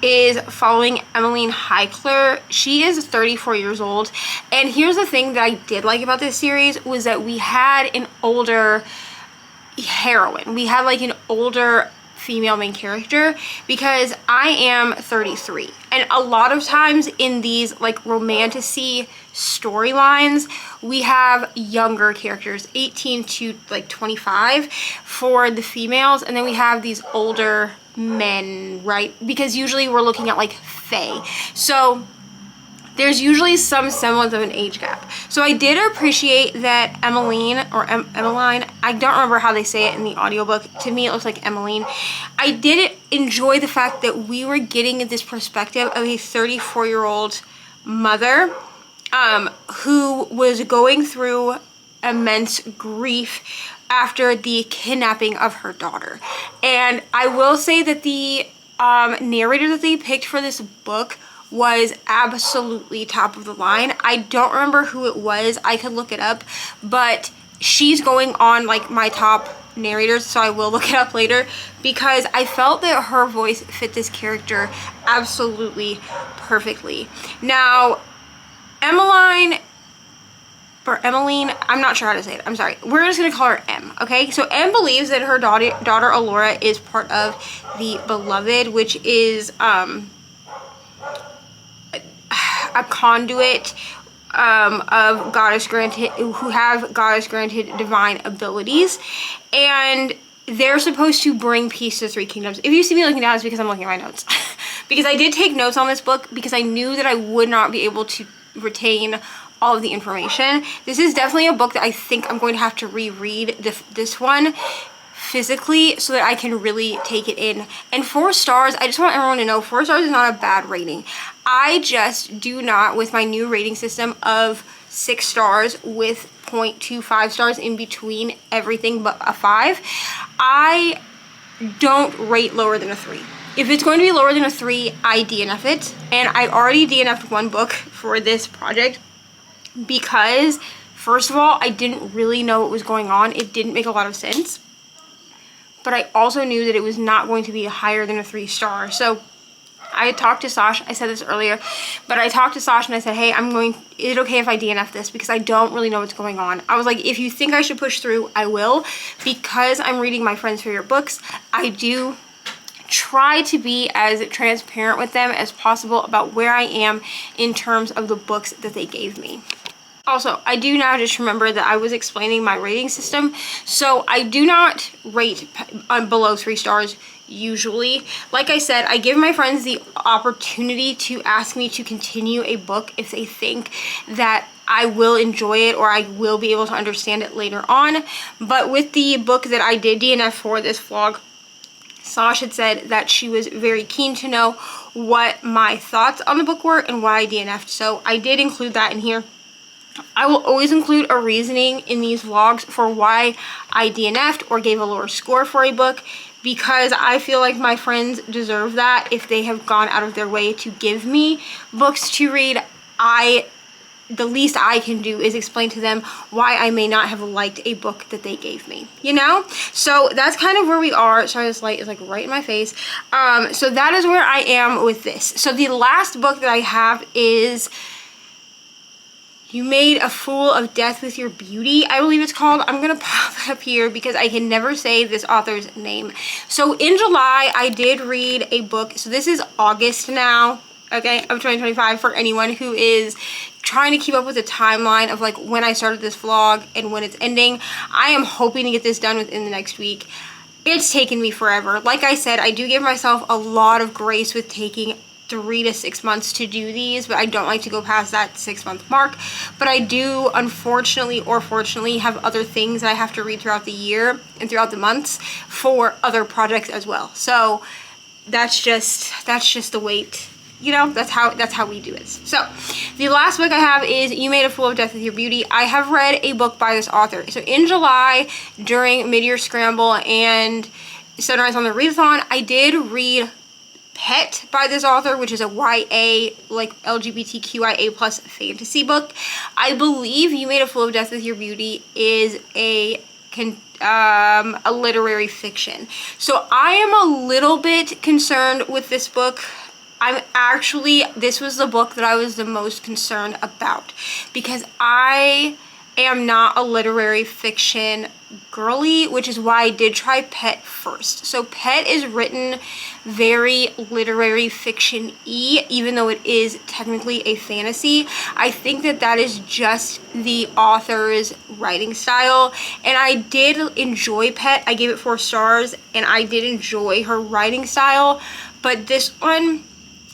is following Emmeline Heikler. She is 34 years old, and here's the thing that I did like about this series was that we had an older heroine. We had like an older female main character because I am 33, and a lot of times in these like romantasy storylines we have younger characters, 18 to like 25 for the females, and then we have these older men, right? Because usually we're looking at like fae, so there's usually some semblance of an age gap. So I did appreciate that Emmeline, or Emmeline, I don't remember how they say it in the audiobook. To me, it looks like Emmeline. I did enjoy the fact that we were getting this perspective of a 34-year-old mother who was going through immense grief after the kidnapping of her daughter. And I will say that the narrator that they picked for this book was absolutely top of the line. I don't remember who it was. I could look it up, but she's going on like my top narrators, so I will look it up later because I felt that her voice fit this character absolutely perfectly. Now, Emmeline, I'm not sure how to say it. I'm sorry. We're just going to call her M, okay? So M believes that her daughter Alora is part of the Beloved, which is a conduit of goddess granted, who have goddess granted divine abilities, and they're supposed to bring peace to 3 kingdoms. If you see me looking down, it's because I'm looking at my notes. Because I did take notes on this book because I knew that I would not be able to retain all of the information. This is definitely a book that I think I'm going to have to reread this one physically so that I can really take it in. And 4 stars, I just want everyone to know 4 stars is not a bad rating. I just do not, with my new rating system of 6 stars with 0.25 stars in between everything but a 5, I don't rate lower than a 3. If it's going to be lower than a 3, I DNF it. And I already DNF'd 1 book for this project because, first of all, I didn't really know what was going on. It didn't make a lot of sense. But I also knew that it was not going to be higher than a 3 star. So I had talked to Sash, I said this earlier, but I talked to Sash and I said, hey, is it okay if I DNF this? Because I don't really know what's going on. I was like, if you think I should push through, I will. Because I'm reading my friends' favorite books, I do try to be as transparent with them as possible about where I am in terms of the books that they gave me. Also, I do now just remember that I was explaining my rating system. So I do not rate below 3 stars usually. Like I said, I give my friends the opportunity to ask me to continue a book if they think that I will enjoy it or I will be able to understand it later on. But with the book that I did DNF for this vlog, Sash had said that she was very keen to know what my thoughts on the book were and why I DNF'd. So I did include that in here. I will always include a reasoning in these vlogs for why I DNF'd or gave a lower score for a book, because I feel like my friends deserve that. If they have gone out of their way to give me books to read, the least I can do is explain to them why I may not have liked a book that they gave me, you know? So that's kind of where we are. Sorry, this light is like right in my face. So that is where I am with this. So the last book that I have is You Made a Fool of Death with Your Beauty, I believe it's called. I'm gonna pop it up here because I can never say this author's name. So in July, I did read a book. So this is August now, okay, of 2025, for anyone who is trying to keep up with the timeline of like when I started this vlog and when it's ending. I am hoping to get this done within the next week. It's taken me forever. Like I said, I do give myself a lot of grace with taking 3 to 6 months to do these, but I don't like to go past that 6-month mark. But I do, unfortunately or fortunately, have other things that I have to read throughout the year and throughout the months for other projects as well. So that's just the wait. You know, that's how we do it. So the last book I have is You Made a Fool of Death with Your Beauty. I have read a book by this author. So in July, during Mid-Year Scramble and Sunrise on the Readathon, I did read Pet by this author, which is a YA, like LGBTQIA plus fantasy book. I believe You Made a Fool of Death with Your Beauty is a literary fiction. So I am a little bit concerned with this book. This was the book that I was the most concerned about, because I am not a literary fiction girly, which is why I did try Pet first. So Pet is written very literary fiction-y, even though it is technically a fantasy. I think that is just the author's writing style, and I did enjoy Pet. I gave it 4 stars, and I did enjoy her writing style, but this one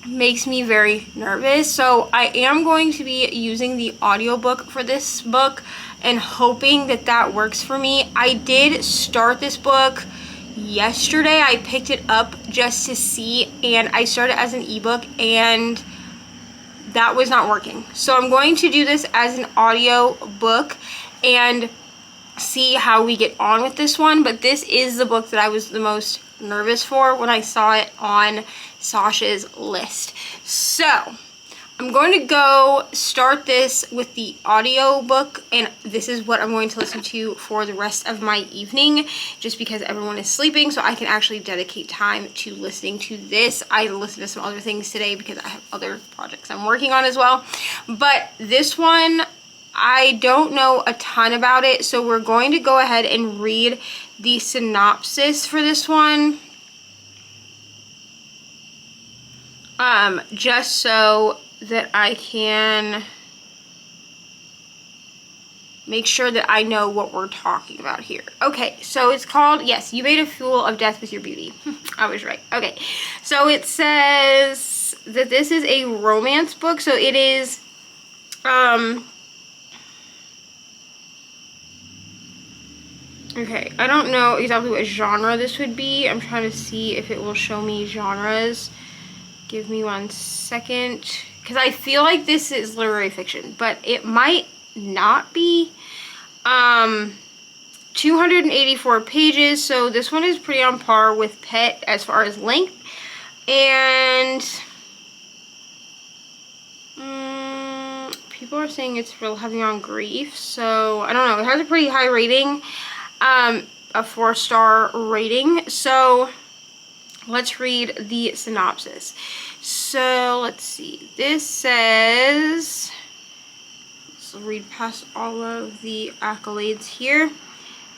makes me very nervous. So I am going to be using the audiobook for this book and hoping that works for me. I did start this book yesterday. I picked it up just to see, and I started as an ebook, and that was not working. So I'm going to do this as an audio book and see how we get on with this one. But this is the book that I was the most nervous for when I saw it on Sasha's list. So I'm going to go start this with the audio book, and this is what I'm going to listen to for the rest of my evening, just because everyone is sleeping, so I can actually dedicate time to listening to this. I listened to some other things today because I have other projects I'm working on as well. But this one, I don't know a ton about it, so we're going to go ahead and read the synopsis for this one. Just so that I can make sure that I know what we're talking about here. Okay, so it's called, yes, You Made a Fool of Death with Your Beauty. I was right. Okay, so it says that this is a romance book, so it is, okay, I don't know exactly what genre this would be. I'm trying to see if it will show me genres. Give me 1 second, because I feel like this is literary fiction, but it might not be. 284 pages, so this one is pretty on par with Pet as far as length. And people are saying it's real heavy on grief, so I don't know. It has a pretty high rating, a 4-star rating. So let's read the synopsis. So let's see. This says, let's read past all of the accolades here.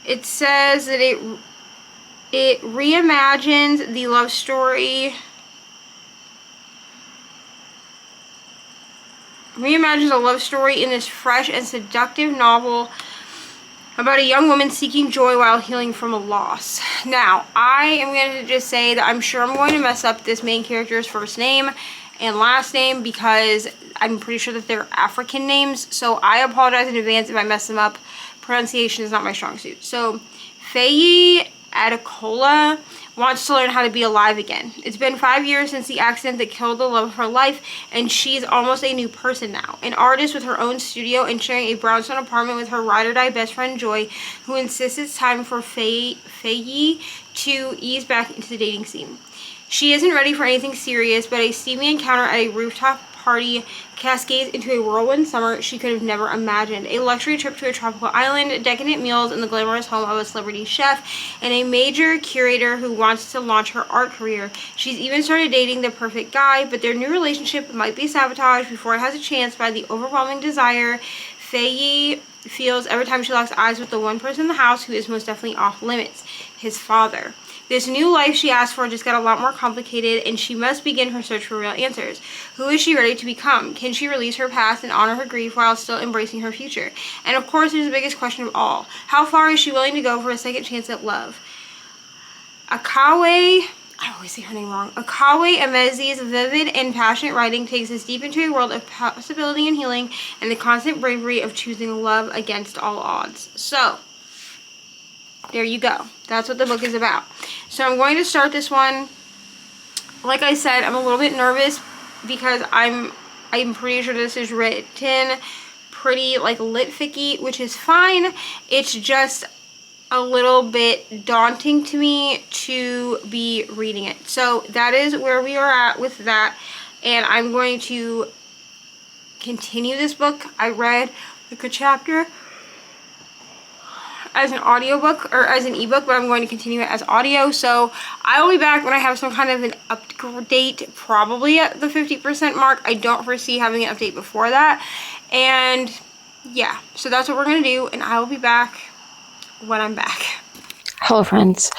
It says that it reimagines the love story. Reimagines a love story in this fresh and seductive novel about a young woman seeking joy while healing from a loss. Now, I am going to just say that I'm sure I'm going to mess up this main character's first name and last name, because I'm pretty sure that they're African names, so I apologize in advance if I mess them up. Pronunciation is not my strong suit. So, Faye Adekola wants to learn how to be alive again. It's been 5 years since the accident that killed the love of her life, and she's almost a new person now. An artist with her own studio and sharing a brownstone apartment with her ride-or-die best friend Joy, who insists it's time for Faye to ease back into the dating scene. She isn't ready for anything serious, but a steamy encounter at a rooftop party cascades into a whirlwind summer she could have never imagined. A luxury trip to a tropical island, decadent meals in the glamorous home of a celebrity chef, and a major curator who wants to launch her art career. She's even started dating the perfect guy, but their new relationship might be sabotaged before it has a chance by the overwhelming desire Faye feels every time she locks eyes with the one person in the house who is most definitely off limits, his father. This new life she asked for just got a lot more complicated, and she must begin her search for real answers. Who is she ready to become? Can she release her past and honor her grief while still embracing her future? And of course, there's the biggest question of all. How far is she willing to go for a second chance at love? Akawe I always say her name wrong. Akawe Emezi's vivid and passionate writing takes us deep into a world of possibility and healing and the constant bravery of choosing love against all odds. So, there you go. That's what the book is about. So I'm going to start this one. Like I said, I'm a little bit nervous because I'm pretty sure this is written pretty like lit ficky, which is fine. It's just a little bit daunting to me to be reading it. So that is where we are at with that. And I'm going to continue this book. I read like a chapter as an audiobook or as an ebook, but I'm going to continue it as audio. So I will be back when I have some kind of an update, probably at the 50% mark. I don't foresee having an update before that. And yeah, so that's what we're going to do. And I will be back when I'm back. Hello, friends.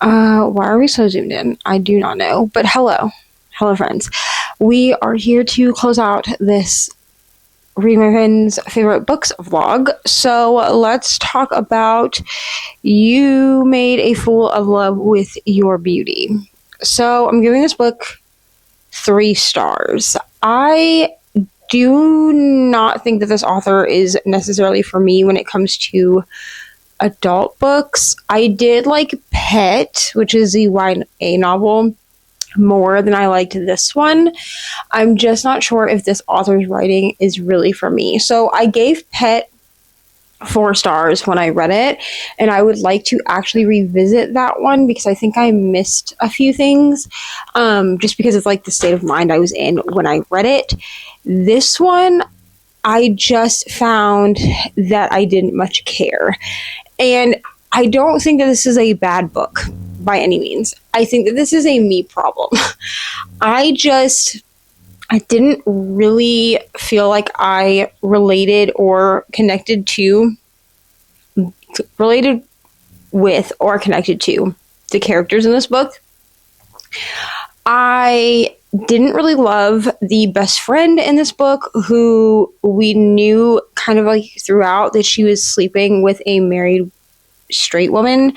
Why are we so zoomed in? I do not know, but hello, friends. We are here to close out this Read My Friend's Favorite Books vlog. So let's talk about You Made a Fool of Love with Your Beauty. So I'm giving this book 3 stars. I do not think that this author is necessarily for me when it comes to adult books. I did like Pet, which is the YA novel, more than I liked this one. I'm just not sure if this author's writing is really for me. So I gave Pet 4 stars when I read it, and I would like to actually revisit that one because I think I missed a few things, just because it's like the state of mind I was in when I read it. This one, I just found that I didn't much care. And I don't think that this is a bad book by any means. I think that this is a me problem. I didn't really feel like I related with or connected to the characters in this book. I didn't really love the best friend in this book, who we knew kind of like throughout that she was sleeping with a married straight woman.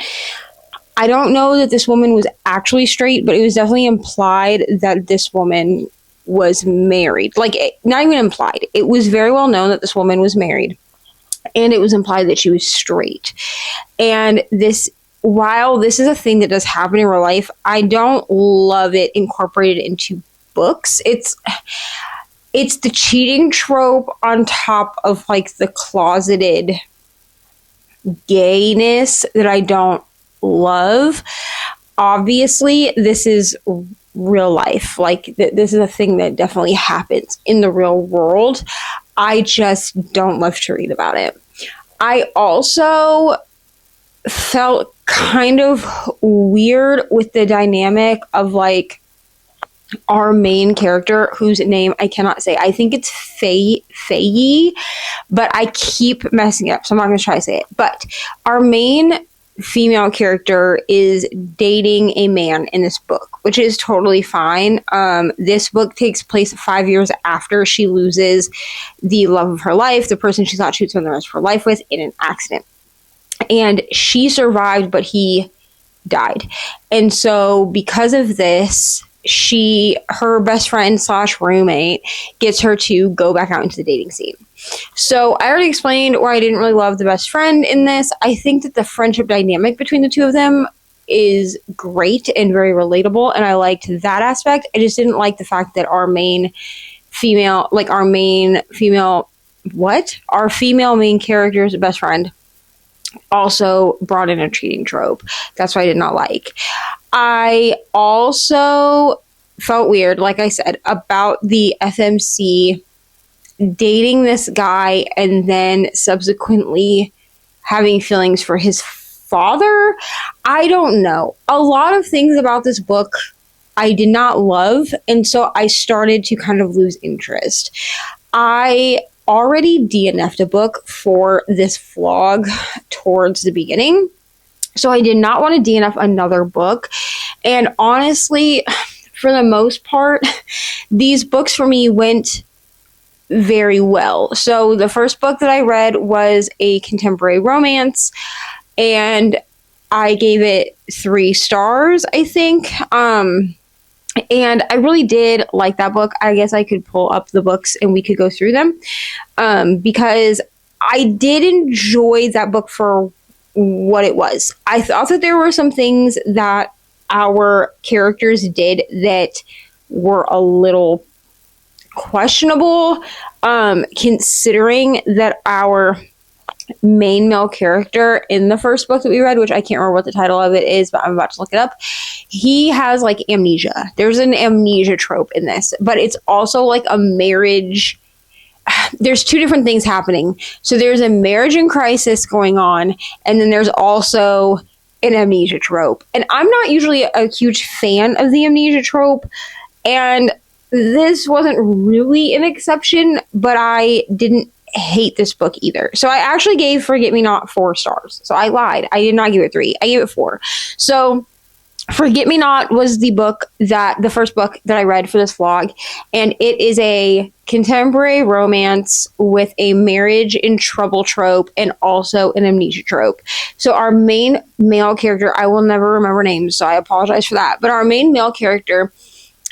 I don't know that this woman was actually straight, but it was definitely implied that this woman was married. Like, not even implied. It was very well known that this woman was married, and it was implied that she was straight. And while this is a thing that does happen in real life, I don't love it incorporated into books. It's the cheating trope on top of like the closeted gayness that I don't love. Obviously, this is real life. Like, this is a thing that definitely happens in the real world. I just don't love to read about it. I also felt kind of weird with the dynamic of like our main character, whose name I cannot say. I think it's Faye, but I keep messing it up, so I'm not going to try to say it. But our main female character is dating a man in this book, which is totally fine. This book takes place 5 years after she loses the love of her life, the person she thought she would spend the rest of her life with, in an accident. And she survived, but he died. And so because of this, her best friend / roommate gets her to go back out into the dating scene. So I already explained why I didn't really love the best friend in this. I think that the friendship dynamic between the two of them is great and very relatable, and I liked that aspect. I just didn't like the fact that our female main character's best friend also brought in a cheating trope. That's what I did not like. I also felt weird, like I said, about the FMC dating this guy and then subsequently having feelings for his father. I don't know. A lot of things about this book I did not love, and so I started to kind of lose interest. I already DNF'd a book for this vlog towards the beginning, so I did not want to DNF another book. And honestly, for the most part, these books for me went very well. So the first book that I read was a contemporary romance, and I gave it 3 stars, I think. And I really did like that book. I guess I could pull up the books and we could go through them, because I did enjoy that book for what it was. I thought that there were some things that our characters did that were a little questionable, considering that our main male character in the first book that we read, which I can't remember what the title of it is, but I'm about to look it up. He has like amnesia. There's an amnesia trope in this, but it's also like a marriage. There's 2 different things happening. So there's a marriage in crisis going on, and then there's also an amnesia trope. And I'm not usually a huge fan of the amnesia trope, and this wasn't really an exception, but I didn't hate this book either. So I actually gave Forget Me Not 4 stars. So I lied. I did not give it 3. I gave it 4. So Forget Me Not was the first book that I read for this vlog, and it is a contemporary romance with a marriage in trouble trope and also an amnesia trope. So our main male character, I will never remember names, so I apologize for that, but our main male character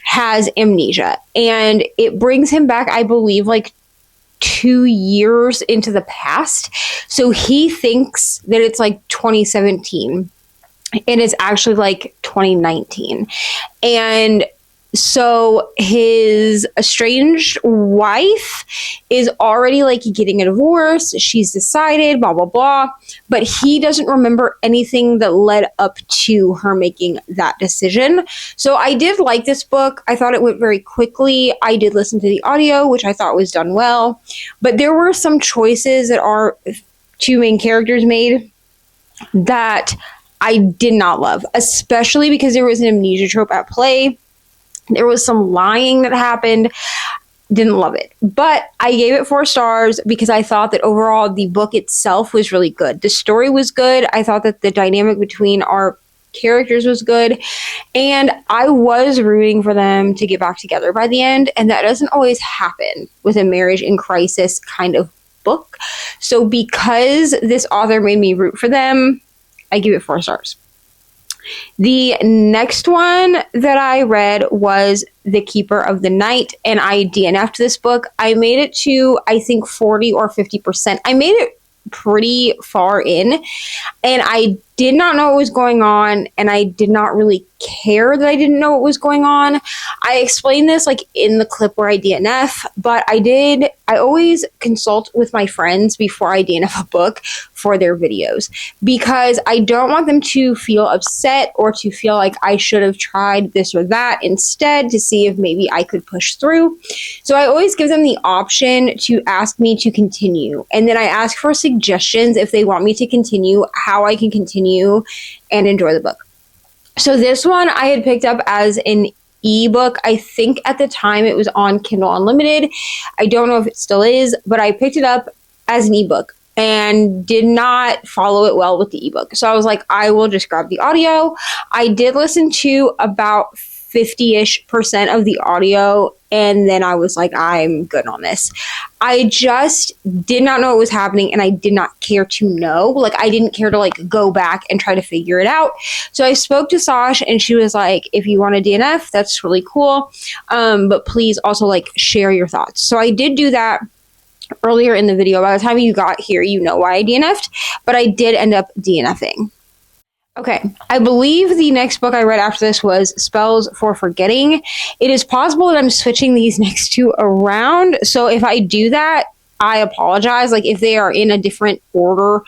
has amnesia, and it brings him back, I believe, like 2 years into the past. So he thinks that it's like 2017. And it's actually like 2019. And so his estranged wife is already like getting a divorce. She's decided, blah, blah, blah. But he doesn't remember anything that led up to her making that decision. So I did like this book. I thought it went very quickly. I did listen to the audio, which I thought was done well. But there were some choices that our 2 main characters made that I did not love, especially because there was an amnesia trope at play. There was some lying that happened. Didn't love it. But I gave it 4 stars because I thought that overall the book itself was really good. The story was good. I thought that the dynamic between our characters was good. And I was rooting for them to get back together by the end. And that doesn't always happen with a marriage in crisis kind of book. So because this author made me root for them, I give it 4 stars. The next one that I read was The Keeper of the Night, and I DNF'd this book. I made it to, I think, 40 or 50%. I made it pretty far in, and I did not know what was going on, and I did not really care that I didn't know what was going on. I explained this like in the clip where I DNF, but I always consult with my friends before I DNF a book for their videos, because I don't want them to feel upset or to feel like I should have tried this or that instead, to see if maybe I could push through. So I always give them the option to ask me to continue, and then I ask for suggestions if they want me to continue, how I can continue and enjoy the book. So this one I had picked up as an ebook. I think at the time it was on Kindle Unlimited. I don't know if it still is, but I picked it up as an ebook and did not follow it well with the ebook. So I was like, I will just grab the audio. I did listen to about 50-ish% of the audio, and then I was like, I'm good on this. I just did not know what was happening, and I did not care to know. Like, I didn't care to like go back and try to figure it out. So I spoke to Sash, and she was like, if you want a DNF, that's really cool. But please also like share your thoughts. So I did do that earlier in the video. By the time you got here, you know why I DNF'd, but I did end up DNFing. Okay, I believe the next book I read after this was Spells for Forgetting. It is possible that I'm switching these next 2 around, so if I do that, I apologize. Like, if they are in a different order.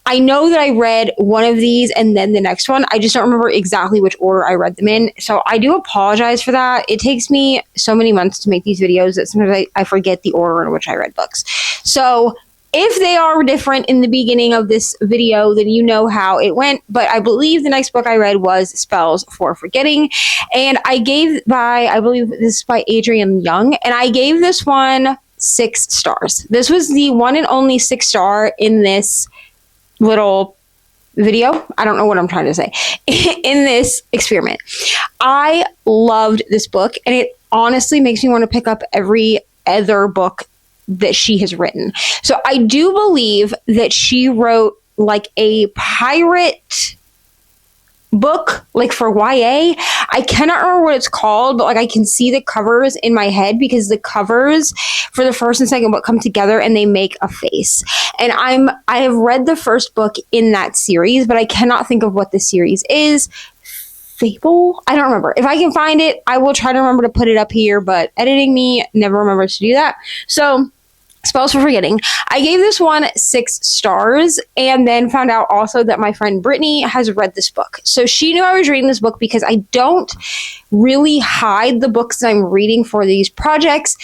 I know that I read one of these and then the next one. I just don't remember exactly which order I read them in, so I do apologize for that. It takes me so many months to make these videos that sometimes I forget the order in which I read books. So if they are different in the beginning of this video, then you know how it went. But I believe the next book I read was Spells for Forgetting. And I believe this is by Adrienne Young. And I gave this one 6 stars. This was the one and only 6 star in this little video. I don't know what I'm trying to say. In this experiment. I loved this book. And it honestly makes me want to pick up every other book that she has written. So I do believe that she wrote like a pirate book, like for YA. I cannot remember what it's called, but like I can see the covers in my head because the covers for the first and second book come together and they make a face. And I have read the first book in that series, but I cannot think of what the series is. Fable? I don't remember. If I can find it, I will try to remember to put it up here, but editing me never remembers to do that. So spells for forgetting. I gave this one 6 stars and then found out also that my friend Brittany has read this book. So she knew I was reading this book because I don't really hide the books that I'm reading for these projects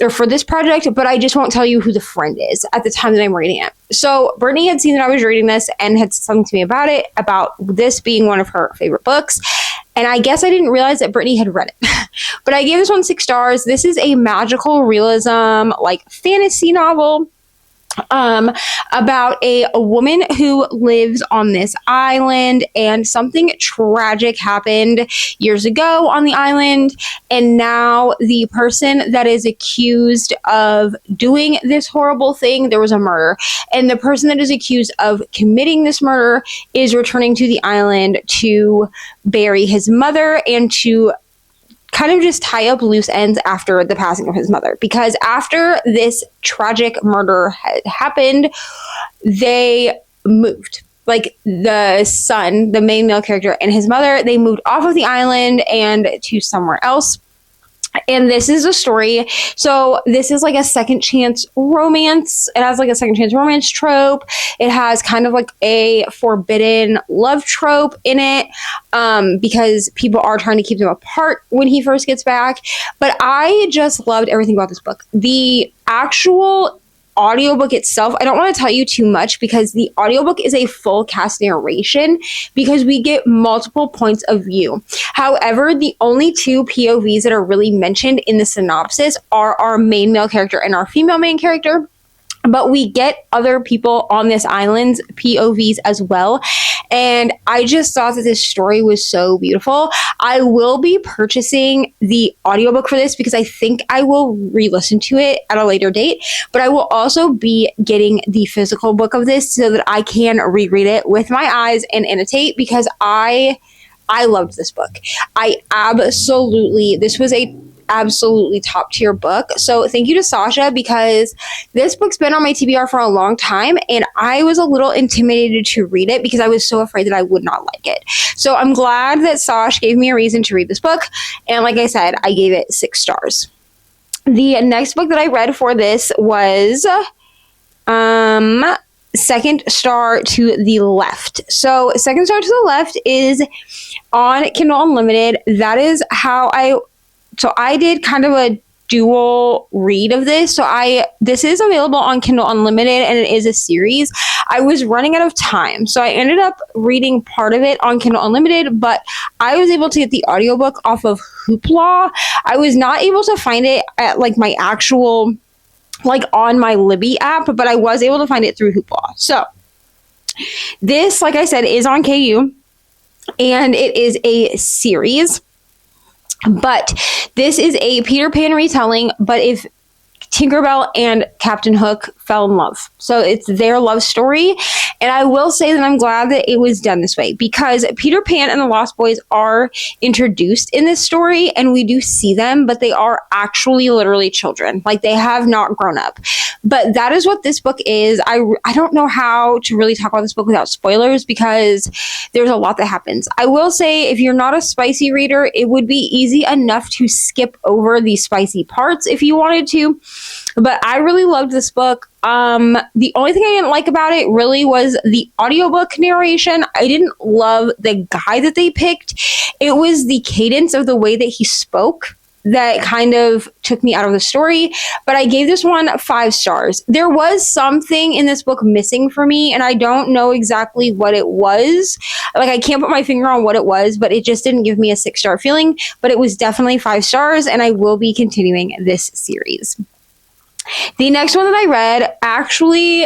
or for this project, but I just won't tell you who the friend is at the time that I'm reading it. So Brittany had seen that I was reading this and had said something to me about it, about this being one of her favorite books. And I guess I didn't realize that Brittany had read it. But I gave this one 6 stars. This is a magical realism, like fantasy novel about a woman who lives on this island, and something tragic happened years ago on the island, and now the person that is accused of doing this horrible thing, there was a murder, and the person that is accused of committing this murder is returning to the island to bury his mother and to kind of just tie up loose ends after the passing of his mother. Because after this tragic murder had happened, they moved. Like the son, the main male character, and his mother, they moved off of the island and to somewhere else. And this is a story. So this is like a second chance romance. It has like a second chance romance trope. It has kind of like a forbidden love trope in it, because people are trying to keep them apart when he first gets back. But I just loved everything about this book. The actual audiobook itself, I don't want to tell you too much because the audiobook is a full cast narration because we get multiple points of view. However, the only 2 POVs that are really mentioned in the synopsis are our main male character and our female main character. But we get other people on this island's POVs as well. And I just thought that this story was so beautiful. I will be purchasing the audiobook for this because I think I will re-listen to it at a later date. But I will also be getting the physical book of this so that I can reread it with my eyes and annotate because I loved this book. This was a absolutely top tier book. So thank you to Sasha because this book's been on my TBR for a long time and I was a little intimidated to read it because I was so afraid that I would not like it. So I'm glad that Sasha gave me a reason to read this book. And like I said, I gave it 6 stars. The next book that I read for this was Second Star to the Left. So Second Star to the Left is on Kindle Unlimited. That is how I did kind of a dual read of this. This is available on Kindle Unlimited and it is a series. I was running out of time, so I ended up reading part of it on Kindle Unlimited, but I was able to get the audiobook off of Hoopla. I was not able to find it at like my actual, like on my Libby app, but I was able to find it through Hoopla. So this, like I said, is on KU and it is a series. But this is a Peter Pan retelling, but if Tinkerbell and Captain Hook fell in love. So it's their love story. And I will say that I'm glad that it was done this way because Peter Pan and the Lost Boys are introduced in this story and we do see them, but they are actually literally children. Like they have not grown up. But that is what this book is. I don't know how to really talk about this book without spoilers because there's a lot that happens. I will say if you're not a spicy reader, it would be easy enough to skip over the spicy parts if you wanted to. But I really loved this book. The only thing I didn't like about it really was the audiobook narration. I didn't love the guy that they picked. It was the cadence of the way that he spoke that kind of took me out of the story. But I gave this one 5 stars. There was something in this book missing for me, and I don't know exactly what it was. Like, I can't put my finger on what it was, but it just didn't give me a 6-star feeling. But it was definitely 5 stars, and I will be continuing this series. The next one that I read actually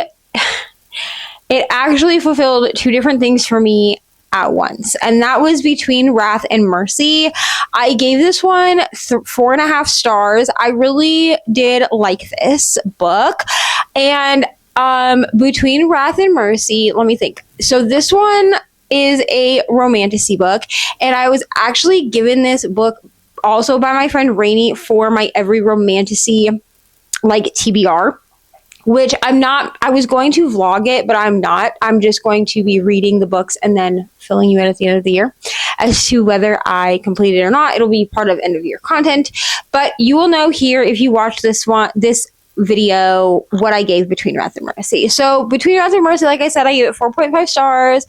fulfilled 2 different things for me at once, and that was Between Wrath and Mercy. I gave this one 4.5 stars. I really did like this book, and Between Wrath and Mercy, let me think. So this one, is a romantasy book, and I was actually given this book also by my friend Reni for my every romantasy like TBR, which I was going to vlog it, but I'm not. I'm just going to be reading the books and then filling you in at the end of the year as to whether I completed it or not. It'll be part of end of year content, but you will know here if you watch this video what I gave Between Wrath and Mercy. So Between Wrath and Mercy, like I said, I gave it 4.5 stars,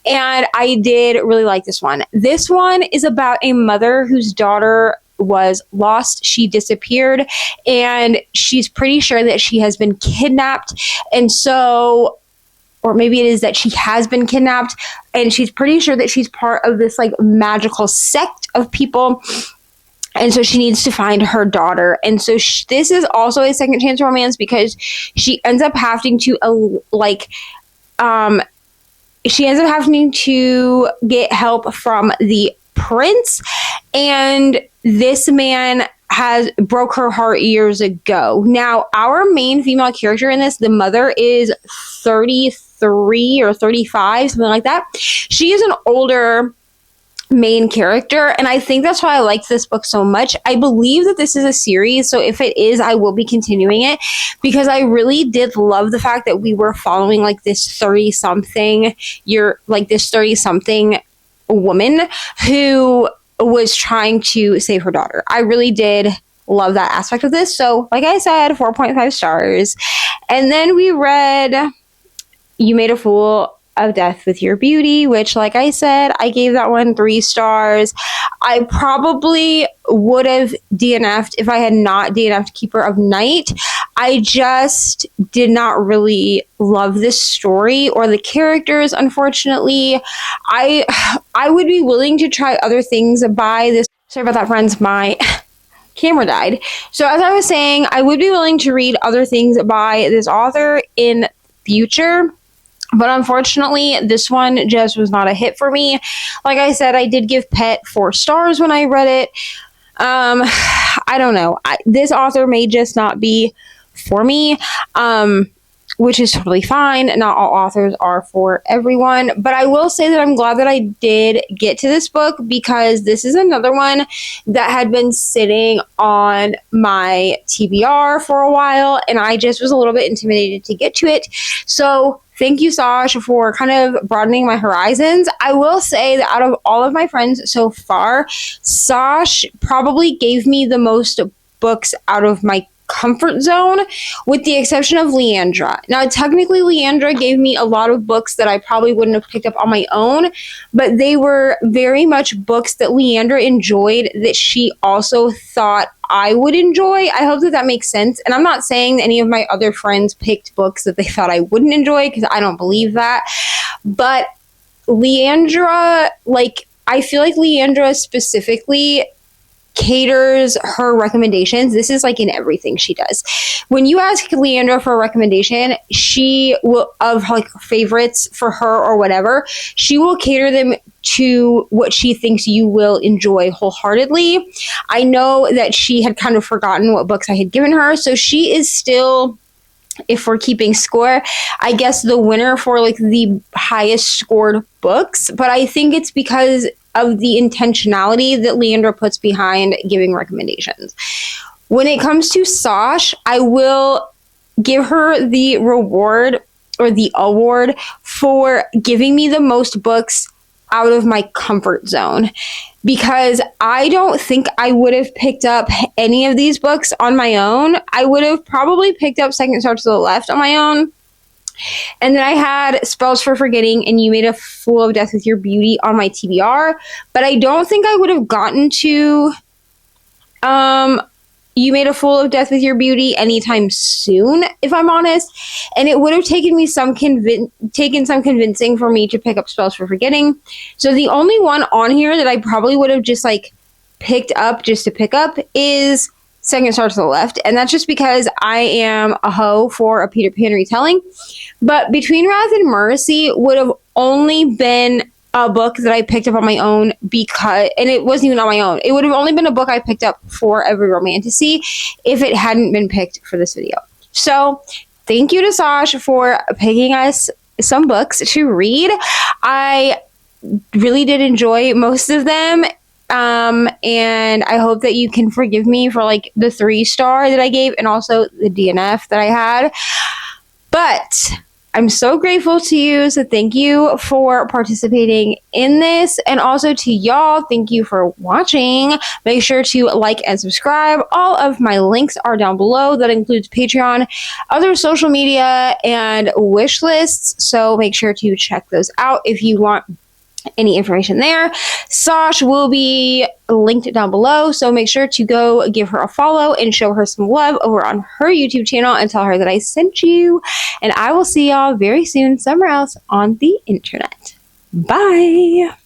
and I did really like this one. This one is about a mother whose daughter was lost. She disappeared, and she's pretty sure that she has been kidnapped. And so, or maybe it is that she has been kidnapped, and she's pretty sure that she's part of this like magical sect of people. And so she needs to find her daughter. And so this is also a second chance romance because she ends up having to get help from the prince, and this man has broke her heart years ago. Now, our main female character in this, the mother, is 33 or 35, something like that. She is an older main character, and I think that's why I liked this book so much. I believe that this is a series, so if it is, I will be continuing it because I really did love the fact that we were following like this 30-something woman who was trying to save her daughter. I really did love that aspect of this. So, like I said, 4.5 stars. And then we read You Made a Fool of Death with Your Beauty, which, like I said, I gave that one 3 stars. I probably would have DNF'd if I had not DNF'd Keeper of Night. I just did not really love this story or the characters, unfortunately. I would be willing to try other things by this. Sorry about that, friends. My camera died. So as I was saying, I would be willing to read other things by this author in future. But unfortunately, this one just was not a hit for me. Like I said, I did give Pet 4 stars when I read it. I don't know. This author may just not be for me, which is totally fine. Not all authors are for everyone. But I will say that I'm glad that I did get to this book because this is another one that had been sitting on my TBR for a while, and I just was a little bit intimidated to get to it. So thank you, Sash, for kind of broadening my horizons. I will say that out of all of my friends so far, Sash probably gave me the most books out of my comfort zone, with the exception of Leandra. Now, technically, Leandra gave me a lot of books that I probably wouldn't have picked up on my own, but they were very much books that Leandra enjoyed that she also thought I would enjoy. I hope that makes sense. And I'm not saying that any of my other friends picked books that they thought I wouldn't enjoy, because I don't believe that. But Leandra, I feel like Leandra specifically caters her recommendations. This is in everything she does. When you ask Leandra for a recommendation, she will, of favorites for her or whatever, she will cater them to what she thinks you will enjoy wholeheartedly. I know that she had kind of forgotten what books I had given her, so she is still, if we're keeping score, I guess the winner for the highest scored books. But I think it's because of the intentionality that Leandra puts behind giving recommendations. When it comes to Sash, I will give her the reward or the award for giving me the most books out of my comfort zone, because I don't think I would have picked up any of these books on my own. I would have probably picked up Second Star to the Left on my own. And then I had Spells for Forgetting and You Made a Fool of Death with Your Beauty on my TBR. But I don't think I would have gotten to You Made a Fool of Death with Your Beauty anytime soon, if I'm honest. And it would have taken me some convincing for me to pick up Spells for Forgetting. So the only one on here that I probably would have just picked up just to pick up is Second Star to the Left, and that's just because I am a hoe for a Peter Pan retelling. But Between Wrath and Mercy would have only been a book that I picked up on my own, and it wasn't even on my own. It would have only been a book I picked up for every romantasy if it hadn't been picked for this video. So thank you to Sash for picking us some books to read. I really did enjoy most of them. And I hope that you can forgive me for like the 3-star that I gave and also the DNF that I had. But I'm so grateful to you. So thank you for participating in this. And also to y'all, thank you for watching. Make sure to like and subscribe. All of my links are down below. That includes Patreon, other social media, and wish lists. So make sure to check those out if you want any information there. Sash will be linked down below, so make sure to go give her a follow and show her some love over on her YouTube channel and tell her that I sent you. And I will see y'all very soon somewhere else on the internet. Bye.